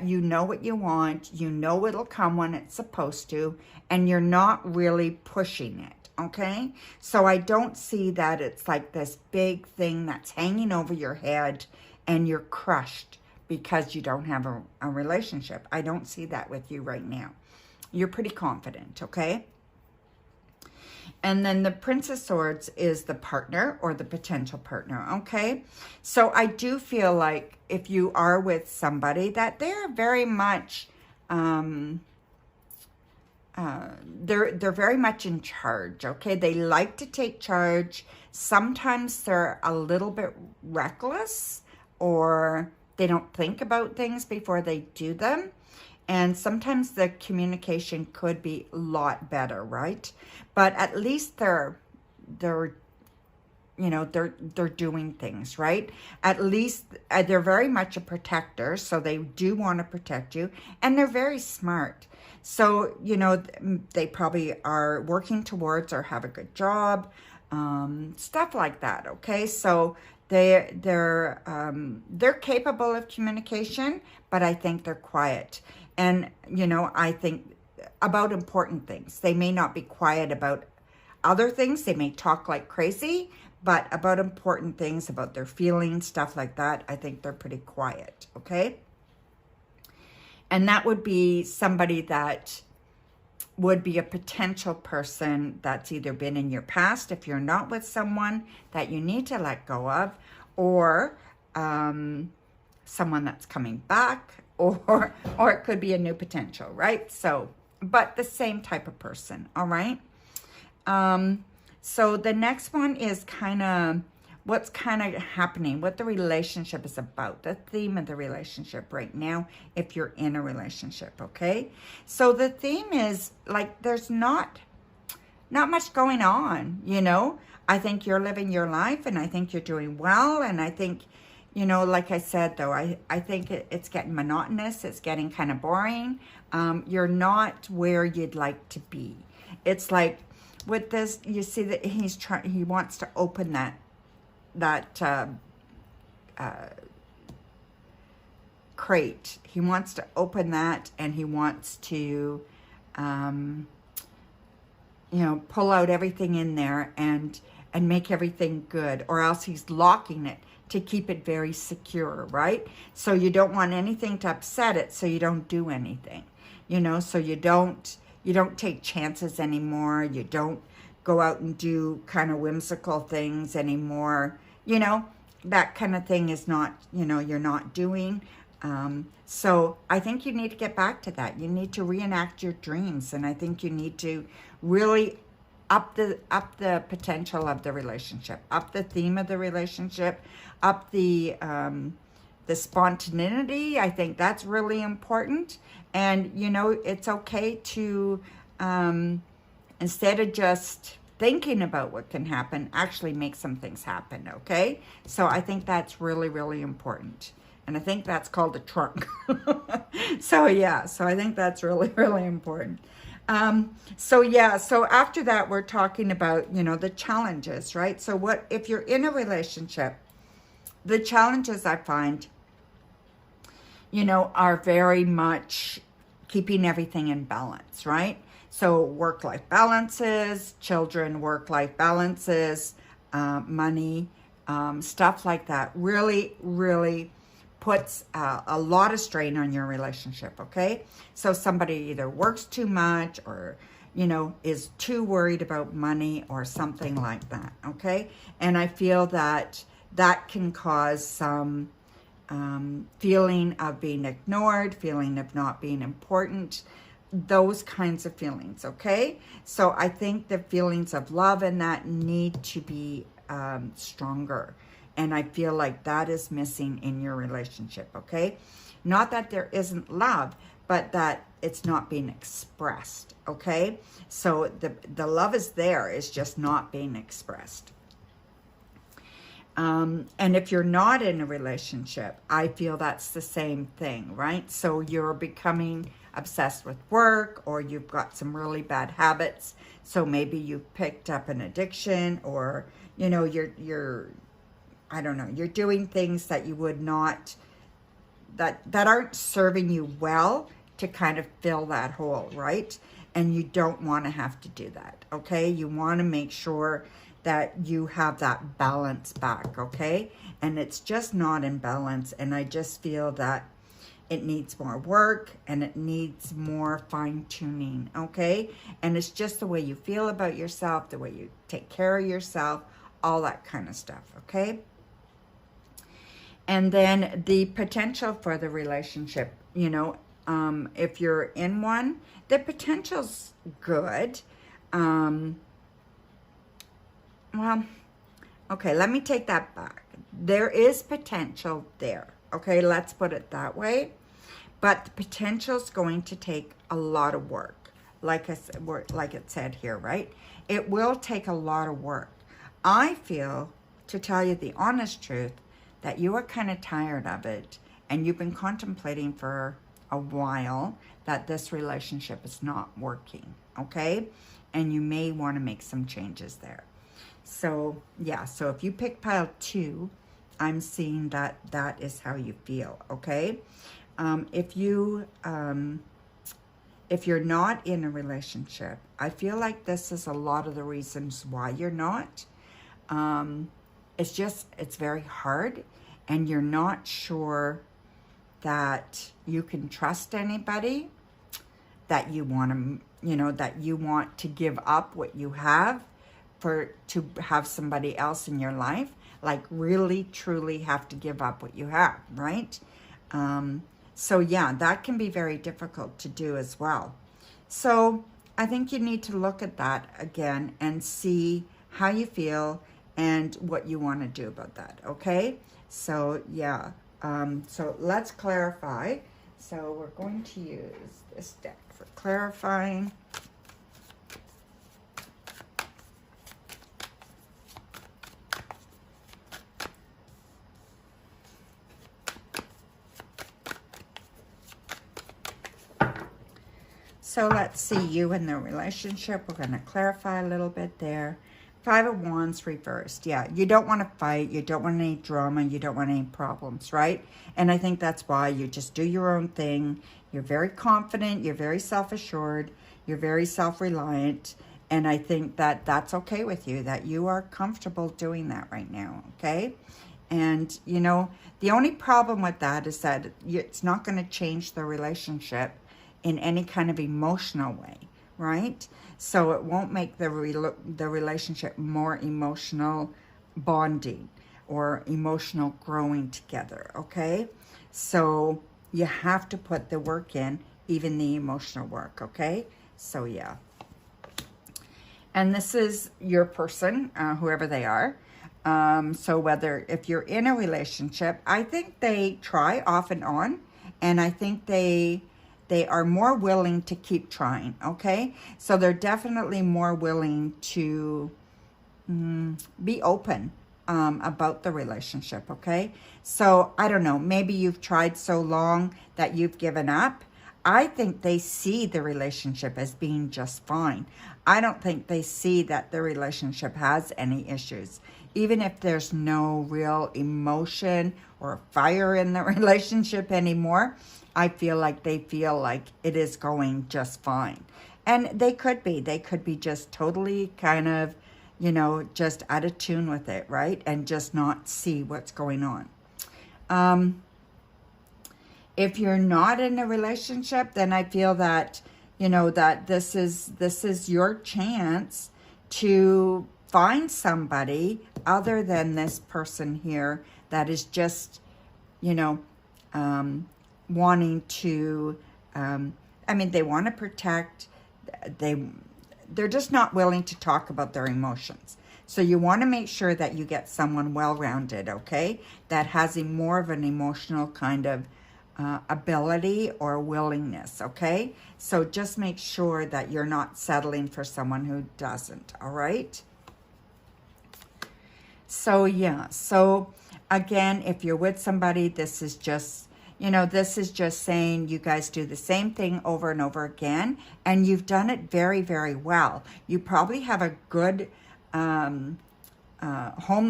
you know what you want, you know it'll come when it's supposed to, and you're not really pushing it, okay? So I don't see that it's like this big thing that's hanging over your head and you're crushed because you don't have a relationship. I don't see that with you right now. You're pretty confident, okay? And then the Prince of Swords is the partner or the potential partner, okay? So I do feel like if you are with somebody that they're very much, they're very much in charge, okay? They like to take charge. Sometimes they're a little bit reckless, or they don't think about things before they do them. And sometimes the communication could be a lot better, right? But at least they're doing things, right? At least they're very much a protector, so they do want to protect you, and they're very smart. So, you know, they probably are working towards or have a good job, stuff like that, okay? So they're capable of communication, but I think they're quiet. And, you know, I think about important things. They may not be quiet about other things. They may talk like crazy, but about important things, about their feelings, stuff like that, I think they're pretty quiet, okay? And that would be somebody that would be a potential person that's either been in your past, if you're not with someone that you need to let go of, or someone that's coming back, or it could be a new potential, right? So, but the same type of person, all right? So the next one is kind of what's kind of happening, what the relationship is about, the theme of the relationship right now, if you're in a relationship, okay? So the theme is like there's not much going on, you know? I think you're living your life, and I think you're doing well, and I think, you know, like I said, though, I think it's getting monotonous. It's getting kind of boring. You're not where you'd like to be. It's like with this, you see that he wants to open that crate. He wants to open that, and he wants to, you know, pull out everything in there and make everything good, or else he's locking it to keep it very secure, right? So you don't want anything to upset it, so you don't do anything, you know, so you don't take chances anymore. You don't go out and do kind of whimsical things anymore, you know, that kind of thing is not, you know, you're not doing. So I think you need to get back to that. You need to reenact your dreams, and I think you need to really up the potential of the relationship, up the theme of the relationship, up the spontaneity. I think that's really important. And, you know, it's okay to, instead of just thinking about what can happen, actually make some things happen, okay? So I think that's really, really important. And I think that's called a trunk. So, yeah, so I think that's really, really important. So after that, we're talking about, you know, the challenges, right? So what, if you're in a relationship, the challenges I find, you know, are very much keeping everything in balance, right? So work-life balances, children, work-life balances, money, stuff like that really, really puts a lot of strain on your relationship, okay? So somebody either works too much, or, you know, is too worried about money or something like that, okay? And I feel that that can cause some feeling of being ignored, feeling of not being important, those kinds of feelings, okay? So I think the feelings of love and that need to be stronger. And I feel like that is missing in your relationship, okay? Not that there isn't love, but that it's not being expressed, okay? So the love is there, it's just not being expressed. And if you're not in a relationship, I feel that's the same thing, right? So you're becoming obsessed with work, or you've got some really bad habits. So maybe you've picked up an addiction, or, you know, you're I don't know, you're doing things that you would not, that aren't serving you well to kind of fill that hole, right? And you don't want to have to do that, okay? You want to make sure that you have that balance back, okay? And it's just not in balance, and I just feel that it needs more work and it needs more fine-tuning, okay? And it's just the way you feel about yourself, the way you take care of yourself, all that kind of stuff, okay? And then the potential for the relationship, you know, if you're in one, the potential's good. Well, okay, let me take that back. There is potential there, okay? Let's put it that way. But the potential's going to take a lot of work, like it said here, right? It will take a lot of work. I feel, to tell you the honest truth, that you are kind of tired of it, and you've been contemplating for a while that this relationship is not working, okay? And you may want to make some changes there. So, yeah, so if you pick pile 2, I'm seeing that that is how you feel, okay? If you're not in a relationship, I feel like this is a lot of the reasons why you're not. It's very hard, and you're not sure that you can trust anybody, that you want to, you know, that you want to give up what you have to have somebody else in your life, like really, truly have to give up what you have, right? So yeah, that can be very difficult to do as well. So I think you need to look at that again and see how you feel and what you want to do about that, okay? So yeah, so let's clarify. So we're going to use this deck for clarifying. So let's see you in the relationship. We're going to clarify a little bit there. 5 of Wands reversed. Yeah, you don't want to fight. You don't want any drama. You don't want any problems, right? And I think that's why you just do your own thing. You're very confident. You're very self-assured. You're very self-reliant. And I think that that's okay with you, that you are comfortable doing that right now, okay? And, you know, the only problem with that is that it's not going to change the relationship in any kind of emotional way, right? So it won't make the relationship more emotional bonding or emotional growing together, okay? So you have to put the work in, even the emotional work, okay? So yeah. And this is your person, whoever they are. So if you're in a relationship, I think they try off and on, and I think they are more willing to keep trying, okay? So they're definitely more willing to be open about the relationship, okay? So, I don't know, maybe you've tried so long that you've given up. I think they see the relationship as being just fine. I don't think they see that the relationship has any issues. Even if there's no real emotion or fire in the relationship anymore, I feel like they feel like it is going just fine. And they could be just totally kind of, you know, just out of tune with it, right? And just not see what's going on. If you're not in a relationship, then I feel that, you know, that this is your chance to find somebody other than this person here that is just, you know, wanting to, I mean, they want to protect, they're just not willing to talk about their emotions. So you want to make sure that you get someone well-rounded, okay, that has more of an emotional kind of ability or willingness, okay? So just make sure that you're not settling for someone who doesn't, all right? So yeah, so again, if you're with somebody, this is just, you know, this is just saying you guys do the same thing over and over again, and you've done it very, very well. You probably have a good home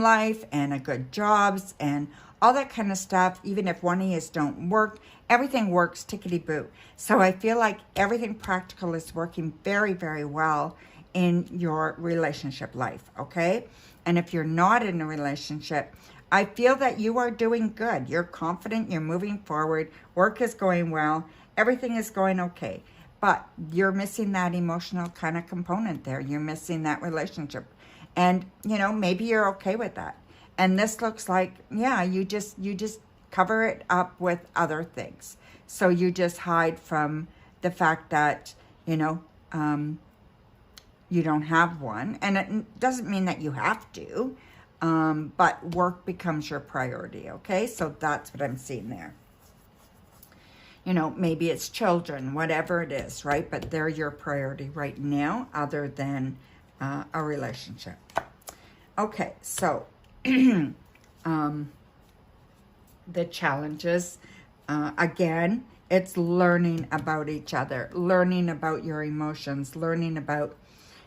life and a good jobs and all that kind of stuff. Even if one of you don't work, everything works tickety-boo. So I feel like everything practical is working very, very well in your relationship life, okay? And if you're not in a relationship, I feel that you are doing good. You're confident, you're moving forward, work is going well, everything is going okay. But you're missing that emotional kind of component there. You're missing that relationship. And, you know, maybe you're okay with that. And this looks like, yeah, you just cover it up with other things. So you just hide from the fact that, you know, you don't have one. And it doesn't mean that you have to, but work becomes your priority, okay? So that's what I'm seeing there. You know, maybe it's children, whatever it is, right? But they're your priority right now, other than a relationship. Okay, so the challenges, again, it's learning about each other, learning about your emotions, learning about,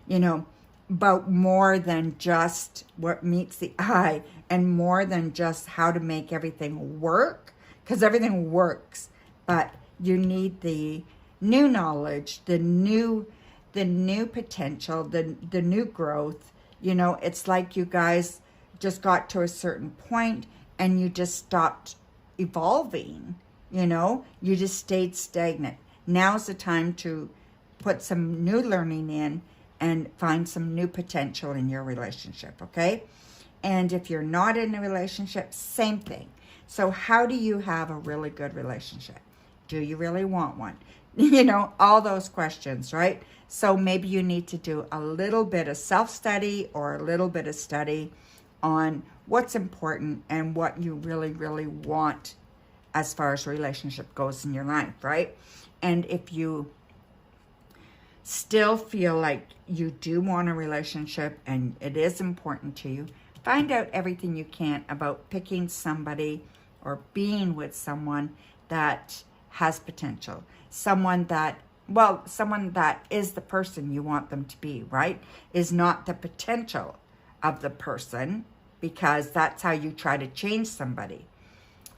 you know, about more than just what meets the eye and more than just how to make everything work, because everything works, but you need the new knowledge, the new potential, the new growth. You know, it's like you guys just got to a certain point and you just stopped evolving, you know, you just stayed stagnant. Now's the time to put some new learning in and find some new potential in your relationship, okay? And if you're not in a relationship, same thing. So how do you have a really good relationship? Do you really want one? You know, all those questions, right? So maybe you need to do a little bit of self-study or a little bit of study on what's important and what you really, really want as far as relationship goes in your life, right? And if you still feel like you do want a relationship and it is important to you, find out everything you can about picking somebody or being with someone that has potential. Someone that is the person you want them to be, right? Is not the potential of the person, because that's how you try to change somebody.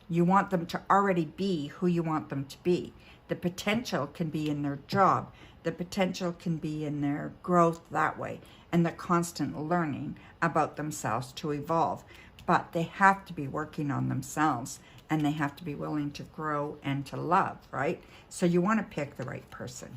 You want them to already be who you want them to be. The potential can be in their job. The potential can be in their growth that way, and the constant learning about themselves to evolve. But they have to be working on themselves, and they have to be willing to grow and to love, right? So you want to pick the right person.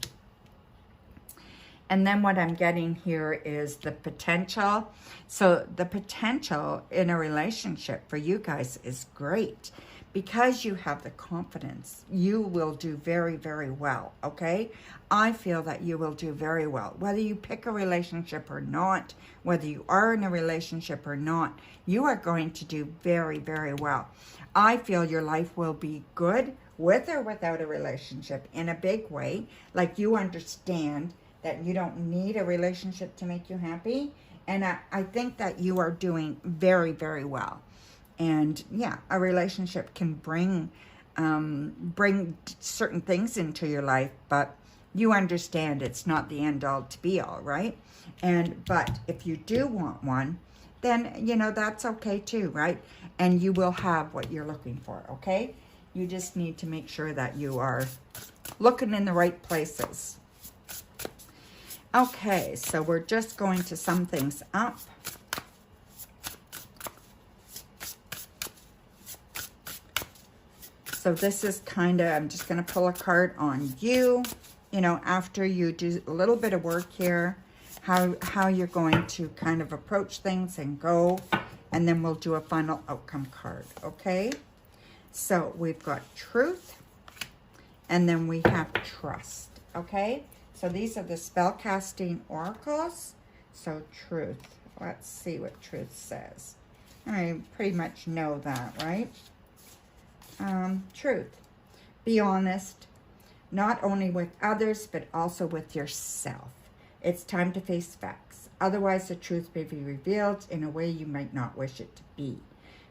And then what I'm getting here is the potential. So the potential in a relationship for you guys is great. Because you have the confidence, you will do very, very well, okay? I feel that you will do very well. Whether you pick a relationship or not, whether you are in a relationship or not, you are going to do very, very well. I feel your life will be good with or without a relationship in a big way. Like, you understand that you don't need a relationship to make you happy. And I think that you are doing very, very well. And yeah, a relationship can bring certain things into your life, but you understand it's not the end all to be all, right? But if you do want one, then, you know, that's okay too, right? And you will have what you're looking for, okay? You just need to make sure that you are looking in the right places. Okay, so we're just going to sum things up. So this is kind of, I'm just going to pull a card on you, you know, after you do a little bit of work here, how you're going to kind of approach things and go, and then we'll do a final outcome card, okay? So we've got truth, and then we have trust, okay? So these are the spellcasting oracles. So truth, let's see what truth says. I pretty much know that, right? Truth. Be honest, not only with others, but also with yourself. It's time to face facts. Otherwise, the truth may be revealed in a way you might not wish it to be.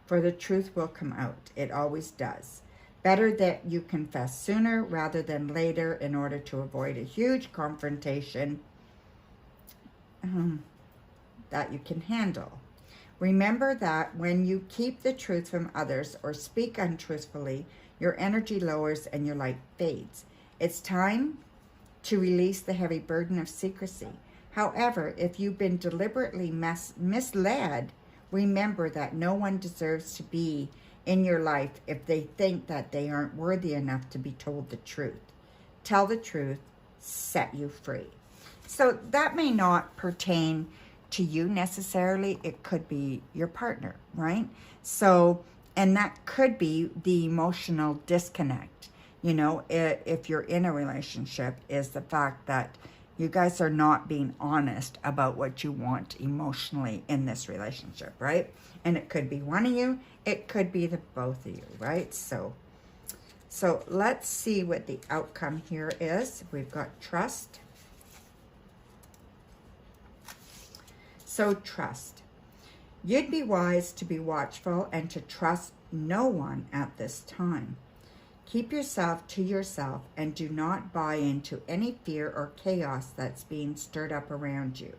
For the truth will come out. It always does. Better that you confess sooner rather than later in order to avoid a huge confrontation that you can handle. Remember that when you keep the truth from others or speak untruthfully, your energy lowers and your light fades. It's time to release the heavy burden of secrecy. However, if you've been deliberately misled, remember that no one deserves to be in your life if they think that they aren't worthy enough to be told the truth. Tell the truth, set you free. So that may not pertain to you necessarily. It could be your partner, right? So, and that could be the emotional disconnect. You know, if you're in a relationship, is the fact that you guys are not being honest about what you want emotionally in this relationship, right? And it could be one of you, it could be the both of you, right? So let's see what the outcome here is. We've got trust. So trust. You'd be wise to be watchful and to trust no one at this time. Keep yourself to yourself and do not buy into any fear or chaos that's being stirred up around you.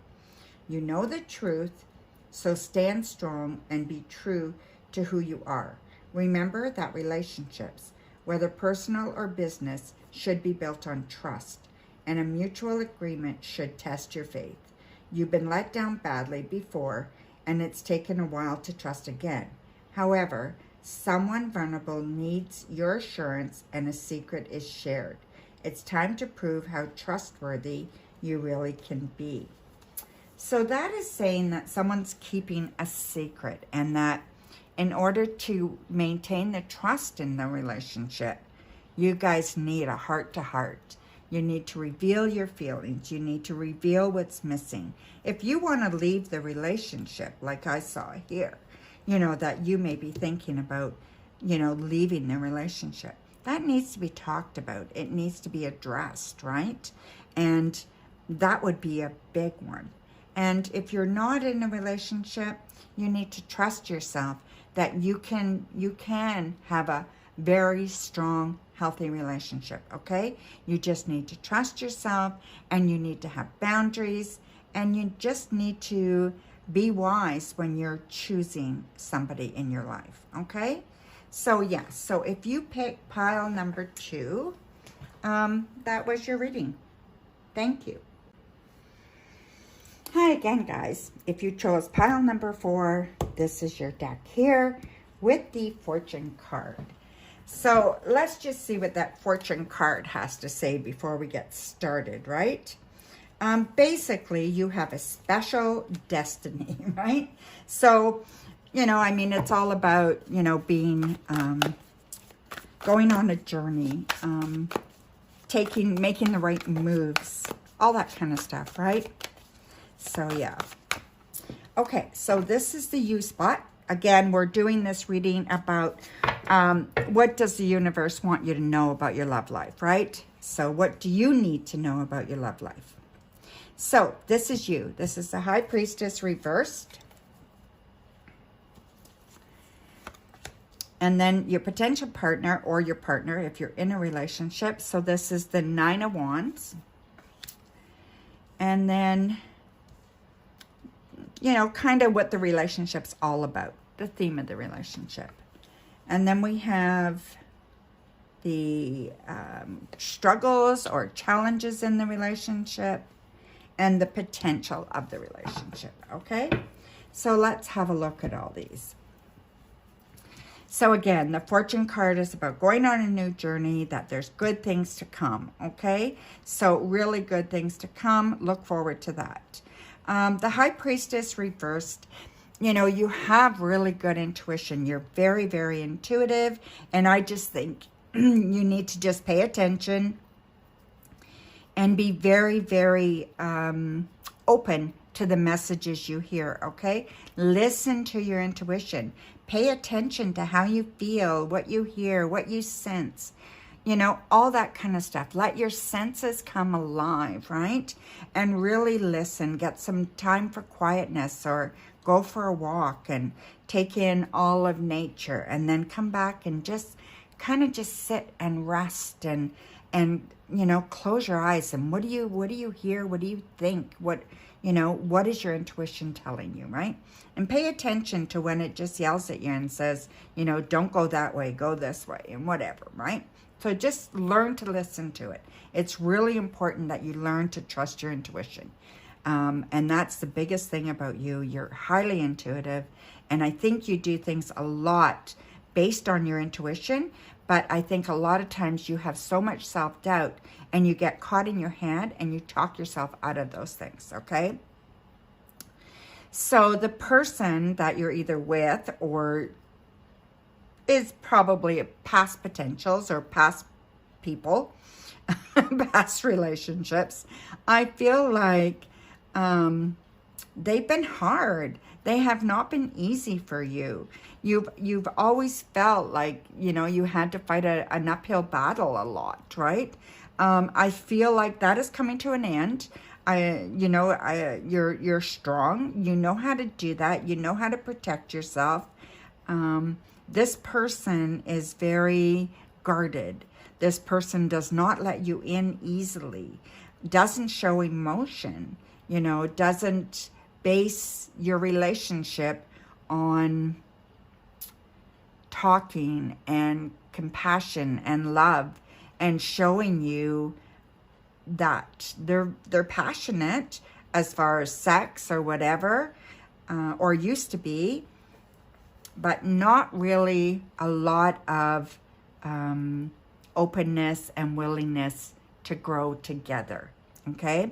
You know the truth, so stand strong and be true to who you are. Remember that relationships, whether personal or business, should be built on trust, and a mutual agreement should test your faith. You've been let down badly before, and it's taken a while to trust again. However, someone vulnerable needs your assurance and a secret is shared. It's time to prove how trustworthy you really can be. So that is saying that someone's keeping a secret, and that in order to maintain the trust in the relationship, you guys need a heart-to-heart. You need to reveal your feelings. You need to reveal what's missing. If you want to leave the relationship, like I saw here, you know, that you may be thinking about, you know, leaving the relationship, that needs to be talked about. It needs to be addressed, right? And that would be a big one. And if you're not in a relationship, you need to trust yourself that you can have a very strong, healthy relationship, okay? You just need to trust yourself, and you need to have boundaries, and you just need to be wise when you're choosing somebody in your life, okay? So yeah, so if you pick pile number 2, that was your reading. Thank you. Hi again, guys. If you chose pile number 4, this is your deck here with the fortune card. So let's just see what that fortune card has to say before we get started, right? Basically, you have a special destiny, right? So, you know, I mean, it's all about, you know, being, going on a journey, making the right moves, all that kind of stuff, right? So, yeah. Okay, so this is the U spot. Again, we're doing this reading about what does the universe want you to know about your love life, right? So what do you need to know about your love life? So this is you. This is the High Priestess reversed. And then your potential partner or your partner if you're in a relationship. So this is the 9 of Wands. And then, you know, kind of what the relationship's all about, the theme of the relationship. And then we have the struggles or challenges in the relationship and the potential of the relationship, okay? So let's have a look at all these. So again, the fortune card is about going on a new journey, that there's good things to come, okay? So really good things to come. Look forward to that. The High Priestess reversed, you know, you have really good intuition. You're very, very intuitive. And I just think you need to just pay attention and be very, very open to the messages you hear, okay? Listen to your intuition. Pay attention to how you feel, what you hear, what you sense. you know, all that kind of stuff. Let your senses come alive, right? And really listen. Get some time for quietness, or go for a walk and take in all of nature, and then come back and just kind of just sit and rest and you know, close your eyes. And what do you hear? What do you think? What, you know, what is your intuition telling you, right? And pay attention to when it just yells at you and says, you know, don't go that way, go this way, and whatever, right? So just learn to listen to it. It's really important that you learn to trust your intuition. And that's the biggest thing about you. You're highly intuitive. And I think you do things a lot based on your intuition. But I think a lot of times you have so much self-doubt and you get caught in your head and you talk yourself out of those things, okay? So the person that you're either with or is probably past potentials or past people, past relationships. I feel like they've been hard. They have not been easy for you. You've always felt like, you know, you had to fight an uphill battle a lot, right? I feel like that is coming to an end. You're strong. You know how to do that. You know how to protect yourself. This person is very guarded. This person does not let you in easily. Doesn't show emotion. You know, doesn't base your relationship on talking and compassion and love and showing you that they're passionate as far as sex or whatever, or used to be, but not really a lot of openness and willingness to grow together, okay?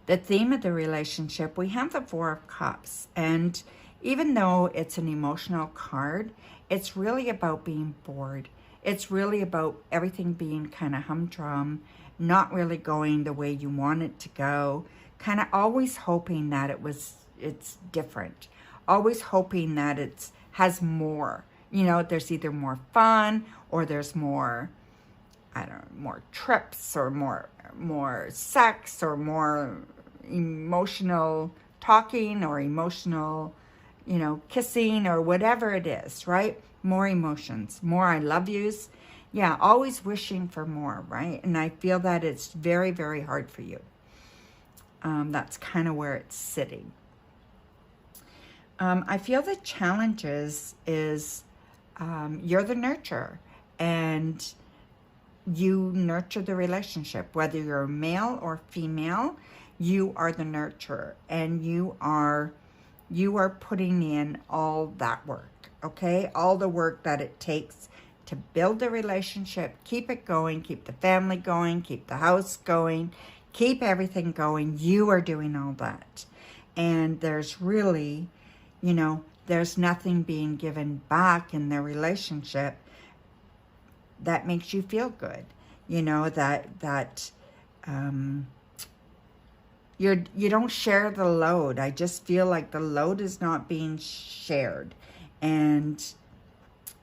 The theme of the relationship, we have the Four of Cups, and even though it's an emotional card, it's really about being bored. It's really about everything being kind of humdrum, not really going the way you want it to go, kind of always hoping that it's different, always hoping that it has more. You know, there's either more fun or there's more, I don't know, more trips or more sex or more emotional talking or emotional, you know, kissing or whatever it is, right? More emotions, more I love yous. Yeah, always wishing for more, right? And I feel that it's very, very hard for you. That's kind of where it's sitting. I feel the challenges is you're the nurturer, and you nurture the relationship. Whether you're male or female, you are the nurturer, and you are putting in all that work, okay? All the work that it takes to build the relationship, keep it going, keep the family going, keep the house going, keep everything going. You are doing all that. And there's really, you know, there's nothing being given back in the relationship that makes you feel good. You know, you don't share the load. I just feel like the load is not being shared, and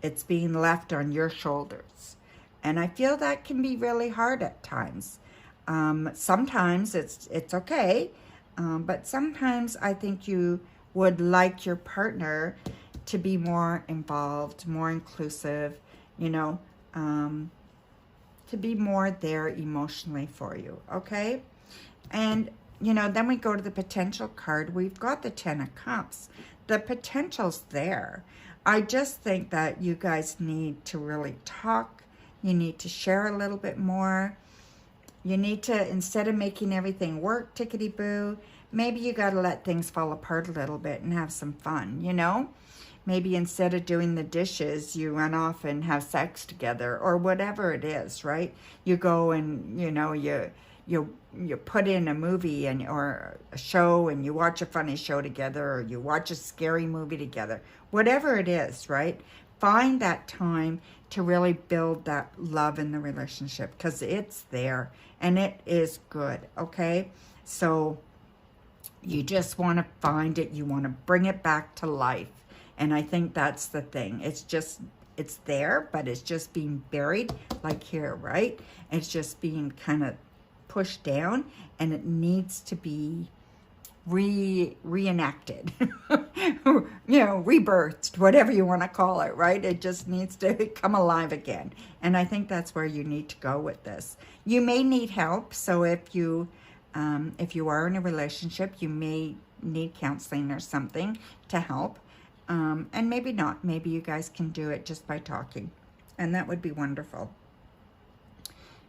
it's being left on your shoulders. And I feel that can be really hard at times. Sometimes it's okay, but sometimes I think you would like your partner to be more involved, more inclusive, you know, to be more there emotionally for you, okay? And, you know, then we go to the potential card. We've got the Ten of Cups. The potential's there. I just think that you guys need to really talk. You need to share a little bit more. You need to, instead of making everything work tickety-boo, maybe you got to let things fall apart a little bit and have some fun, you know? Maybe instead of doing the dishes, you run off and have sex together, or whatever it is, right? You go and, you know, you put in a movie or a show, and you watch a funny show together, or you watch a scary movie together. Whatever it is, right? Find that time to really build that love in the relationship, because it's there and it is good, okay? So you just want to find it. You want to bring it back to life. And I think that's the thing. It's just it's there, but it's just being buried, like here, right? It's just being kind of pushed down, and it needs to be reenacted, rebirthed, whatever you want to call it, right? It just needs to come alive again. And I think that's where you need to go with this. You may need help. So if you are in a relationship, you may need counseling or something to help. And maybe not. Maybe you guys can do it just by talking. And that would be wonderful.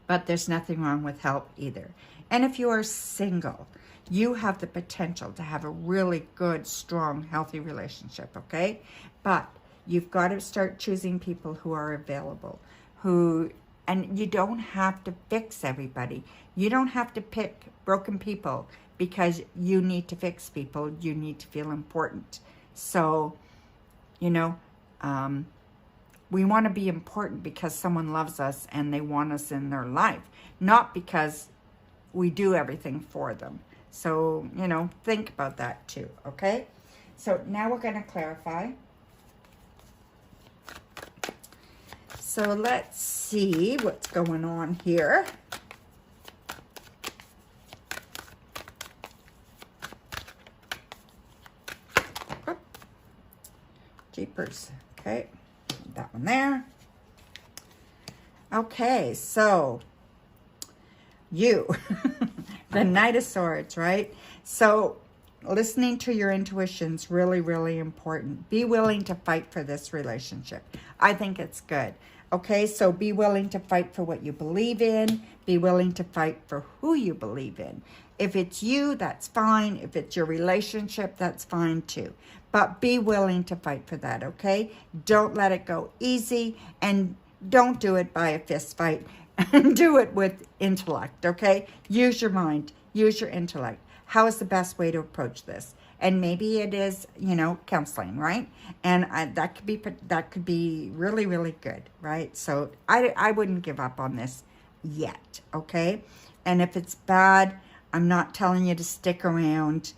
But there's nothing wrong with help either. And if you are single, you have the potential to have a really good, strong, healthy relationship, okay? But you've got to start choosing people who are available, and you don't have to fix everybody. You don't have to pick broken people because you need to fix people. You need to feel important. So, we want to be important because someone loves us and they want us in their life, not because we do everything for them. So, think about that too, okay? So now we're going to clarify. So let's see what's going on here. Jeepers. Okay, that one there. Okay, so you, the Knight of Swords, right? So listening to your intuition is really, really important. Be willing to fight for this relationship. I think it's good. Okay, so be willing to fight for what you believe in. Be willing to fight for who you believe in. If it's you, that's fine. If it's your relationship, that's fine too. But be willing to fight for that, okay? Don't let it go easy, and don't do it by a fist fight. Do it with intellect, okay? Use your mind. Use your intellect. How is the best way to approach this? And maybe it is, counseling, right? And that could be really, really good, right? So I wouldn't give up on this yet, okay? And if it's bad, I'm not telling you to stick around,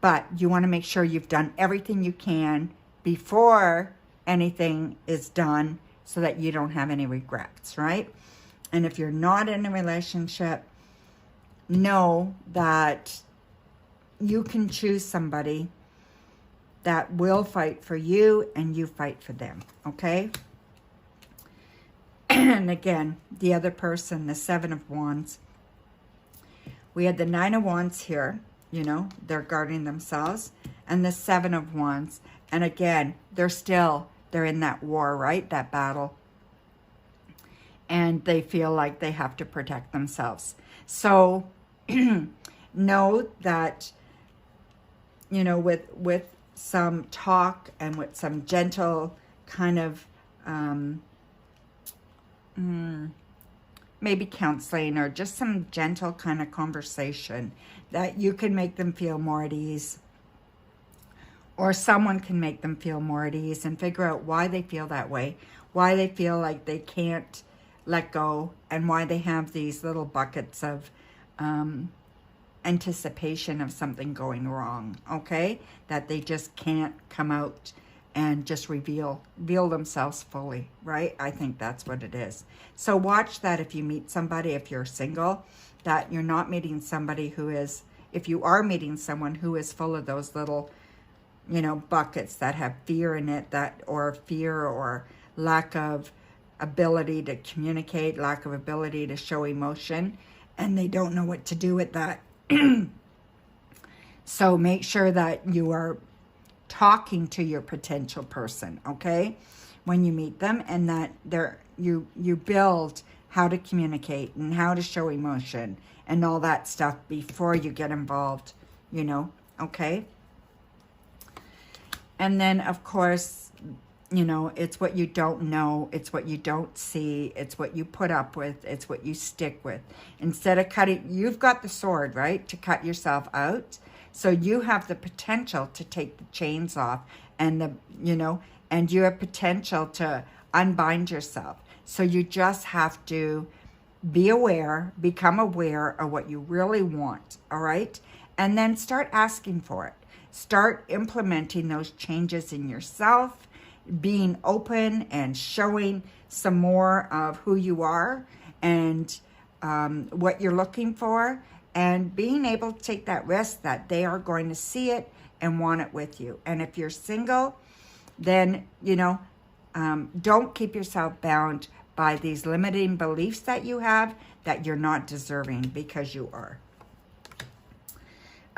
but you want to make sure you've done everything you can before anything is done so that you don't have any regrets, right? And if you're not in a relationship, know that you can choose somebody that will fight for you and you fight for them, okay? And again, the other person, the Seven of Wands. We had the Nine of Wands here, they're guarding themselves, and the Seven of Wands. And again, they're in that war, right? That battle. And they feel like they have to protect themselves. So know that, with some talk and with some gentle kind of maybe counseling or just some gentle kind of conversation, that you can make them feel more at ease, or someone can make them feel more at ease and figure out why they feel that way, why they feel like they can't let go, and why they have these little buckets of anticipation of something going wrong, okay? That they just can't come out and just reveal themselves fully, right? I think that's what it is. So watch that if you meet somebody, if you're single, that you're not meeting somebody who is, if you are meeting someone who is full of those little, buckets that have fear in it, or fear or lack of ability to communicate, lack of ability to show emotion, and they don't know what to do with that. So make sure that you are talking to your potential person, okay, when you meet them, and that you build how to communicate and how to show emotion and all that stuff before you get involved, okay? And then, of course, it's what you don't know, it's what you don't see, it's what you put up with, it's what you stick with. Instead of cutting, you've got the sword, right, to cut yourself out. So you have the potential to take the chains off, and and you have potential to unbind yourself. So you just have to be aware, become aware of what you really want, all right? And then start asking for it. Start implementing those changes in yourself. being open and showing some more of who you are and what you're looking for, and being able to take that risk that they are going to see it and want it with you. And if you're single, then, don't keep yourself bound by these limiting beliefs that you have that you're not deserving, because you are.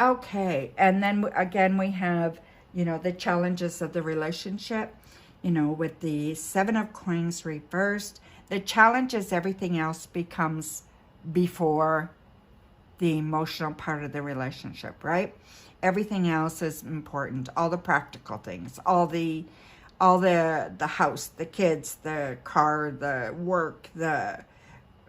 Okay, and then again we have, the challenges of the relationship, with the Seven of Coins reversed. The challenge is everything else becomes before the emotional part of the relationship, right? Everything else is important. All the practical things, all the house, the kids, the car, the work, the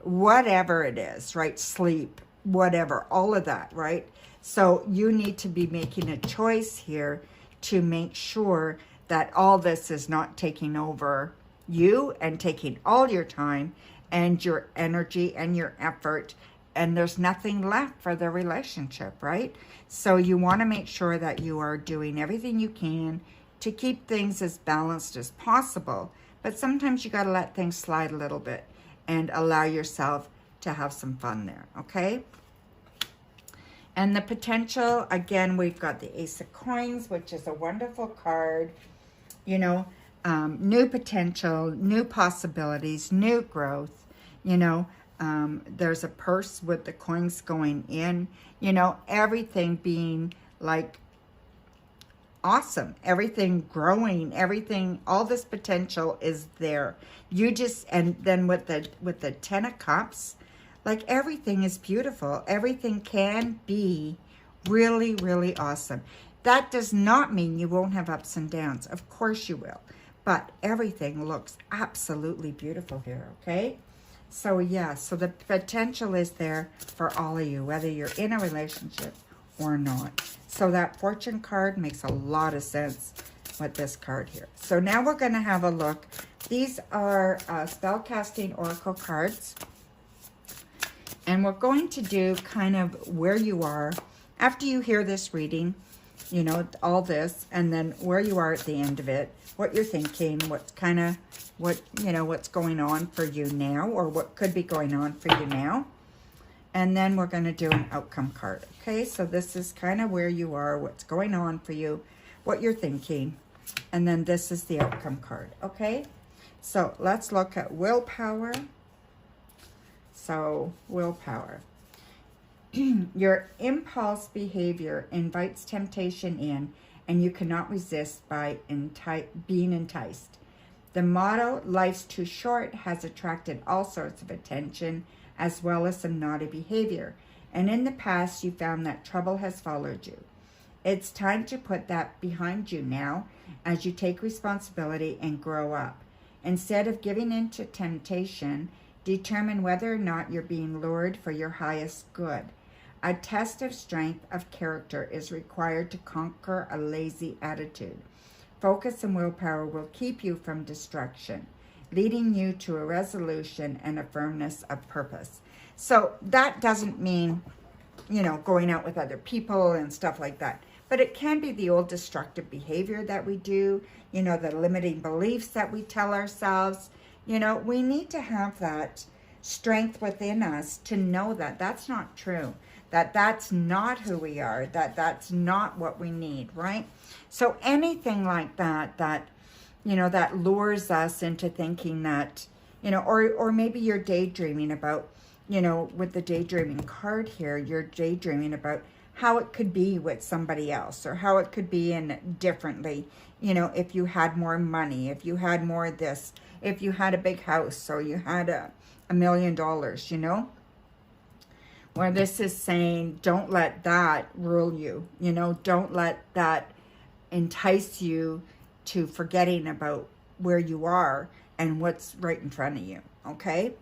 whatever it is, right? Sleep, whatever, all of that, right? So you need to be making a choice here to make sure that all this is not taking over you and taking all your time and your energy and your effort, and there's nothing left for the relationship, right? So you want to make sure that you are doing everything you can to keep things as balanced as possible, but sometimes you got to let things slide a little bit and allow yourself to have some fun there, okay? And the potential, again, we've got the Ace of Coins, which is a wonderful card. New potential, new possibilities, new growth. There's a purse with the coins going in. Everything being like awesome. Everything growing. Everything, all this potential is there. And then with the Ten of Cups, like everything is beautiful. Everything can be really, really awesome. That does not mean you won't have ups and downs. Of course you will. But everything looks absolutely beautiful here, okay? So yeah, so the potential is there for all of you, whether you're in a relationship or not. So that Fortune card makes a lot of sense with this card here. So now we're going to have a look. These are spellcasting oracle cards. And we're going to do kind of where you are after you hear this reading, all this, and then where you are at the end of it, what you're thinking, what's going on for you now, or what could be going on for you now. And then we're going to do an outcome card. Okay, so this is kind of where you are, what's going on for you, what you're thinking, and then this is the outcome card. Okay, so let's look at willpower. So, willpower. Your impulse behavior invites temptation in, and you cannot resist by being enticed. The motto, "Life's too short," has attracted all sorts of attention, as well as some naughty behavior. And in the past, you found that trouble has followed you. It's time to put that behind you now, as you take responsibility and grow up. Instead of giving in to temptation, determine whether or not you're being lured for your highest good. A test of strength of character is required to conquer a lazy attitude. Focus and willpower will keep you from destruction, leading you to a resolution and a firmness of purpose. So that doesn't mean, going out with other people and stuff like that. But it can be the old destructive behavior that we do, the limiting beliefs that we tell ourselves. We need to have that strength within us to know that that's not true, that that's not who we are, that that's not what we need, right? So anything like that, that lures us into thinking that, or maybe you're daydreaming about, with the daydreaming card here, you're daydreaming about how it could be with somebody else, or how it could be in differently, if you had more money, if you had more of this, if you had a big house, or you had $1 million, Where this is saying, don't let that rule you, don't let that entice you to forgetting about where you are and what's right in front of you, okay?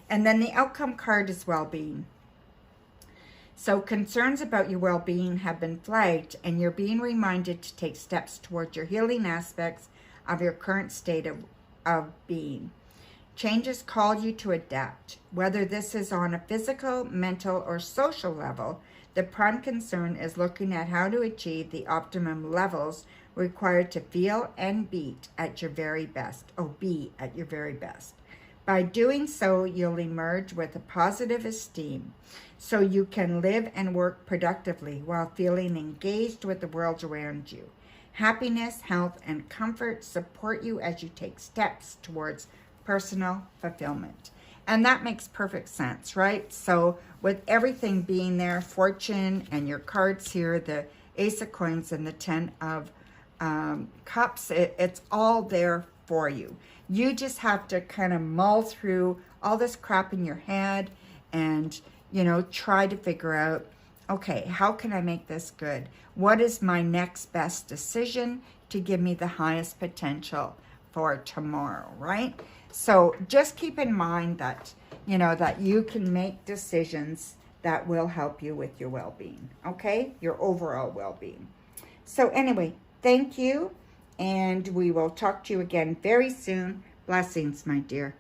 And then the outcome card is well-being. So concerns about your well-being have been flagged, and you're being reminded to take steps towards your healing aspects of your current state of being. Changes call you to adapt. Whether this is on a physical, mental, or social level, the prime concern is looking at how to achieve the optimum levels required to feel and be at your very best. By doing so, you'll emerge with a positive esteem, so you can live and work productively while feeling engaged with the world around you. Happiness, health, and comfort support you as you take steps towards personal fulfillment. And that makes perfect sense, right? So with everything being there, fortune and your cards here, the Ace of Coins and the Ten of Cups, it's all there for you. You just have to kind of mull through all this crap in your head and, you know, try to figure out, okay, how can I make this good? What is my next best decision to give me the highest potential for tomorrow, right? So just keep in mind that, you know, that you can make decisions that will help you with your well-being, okay? Your overall well-being. So anyway, thank you, and we will talk to you again very soon. Blessings, my dear.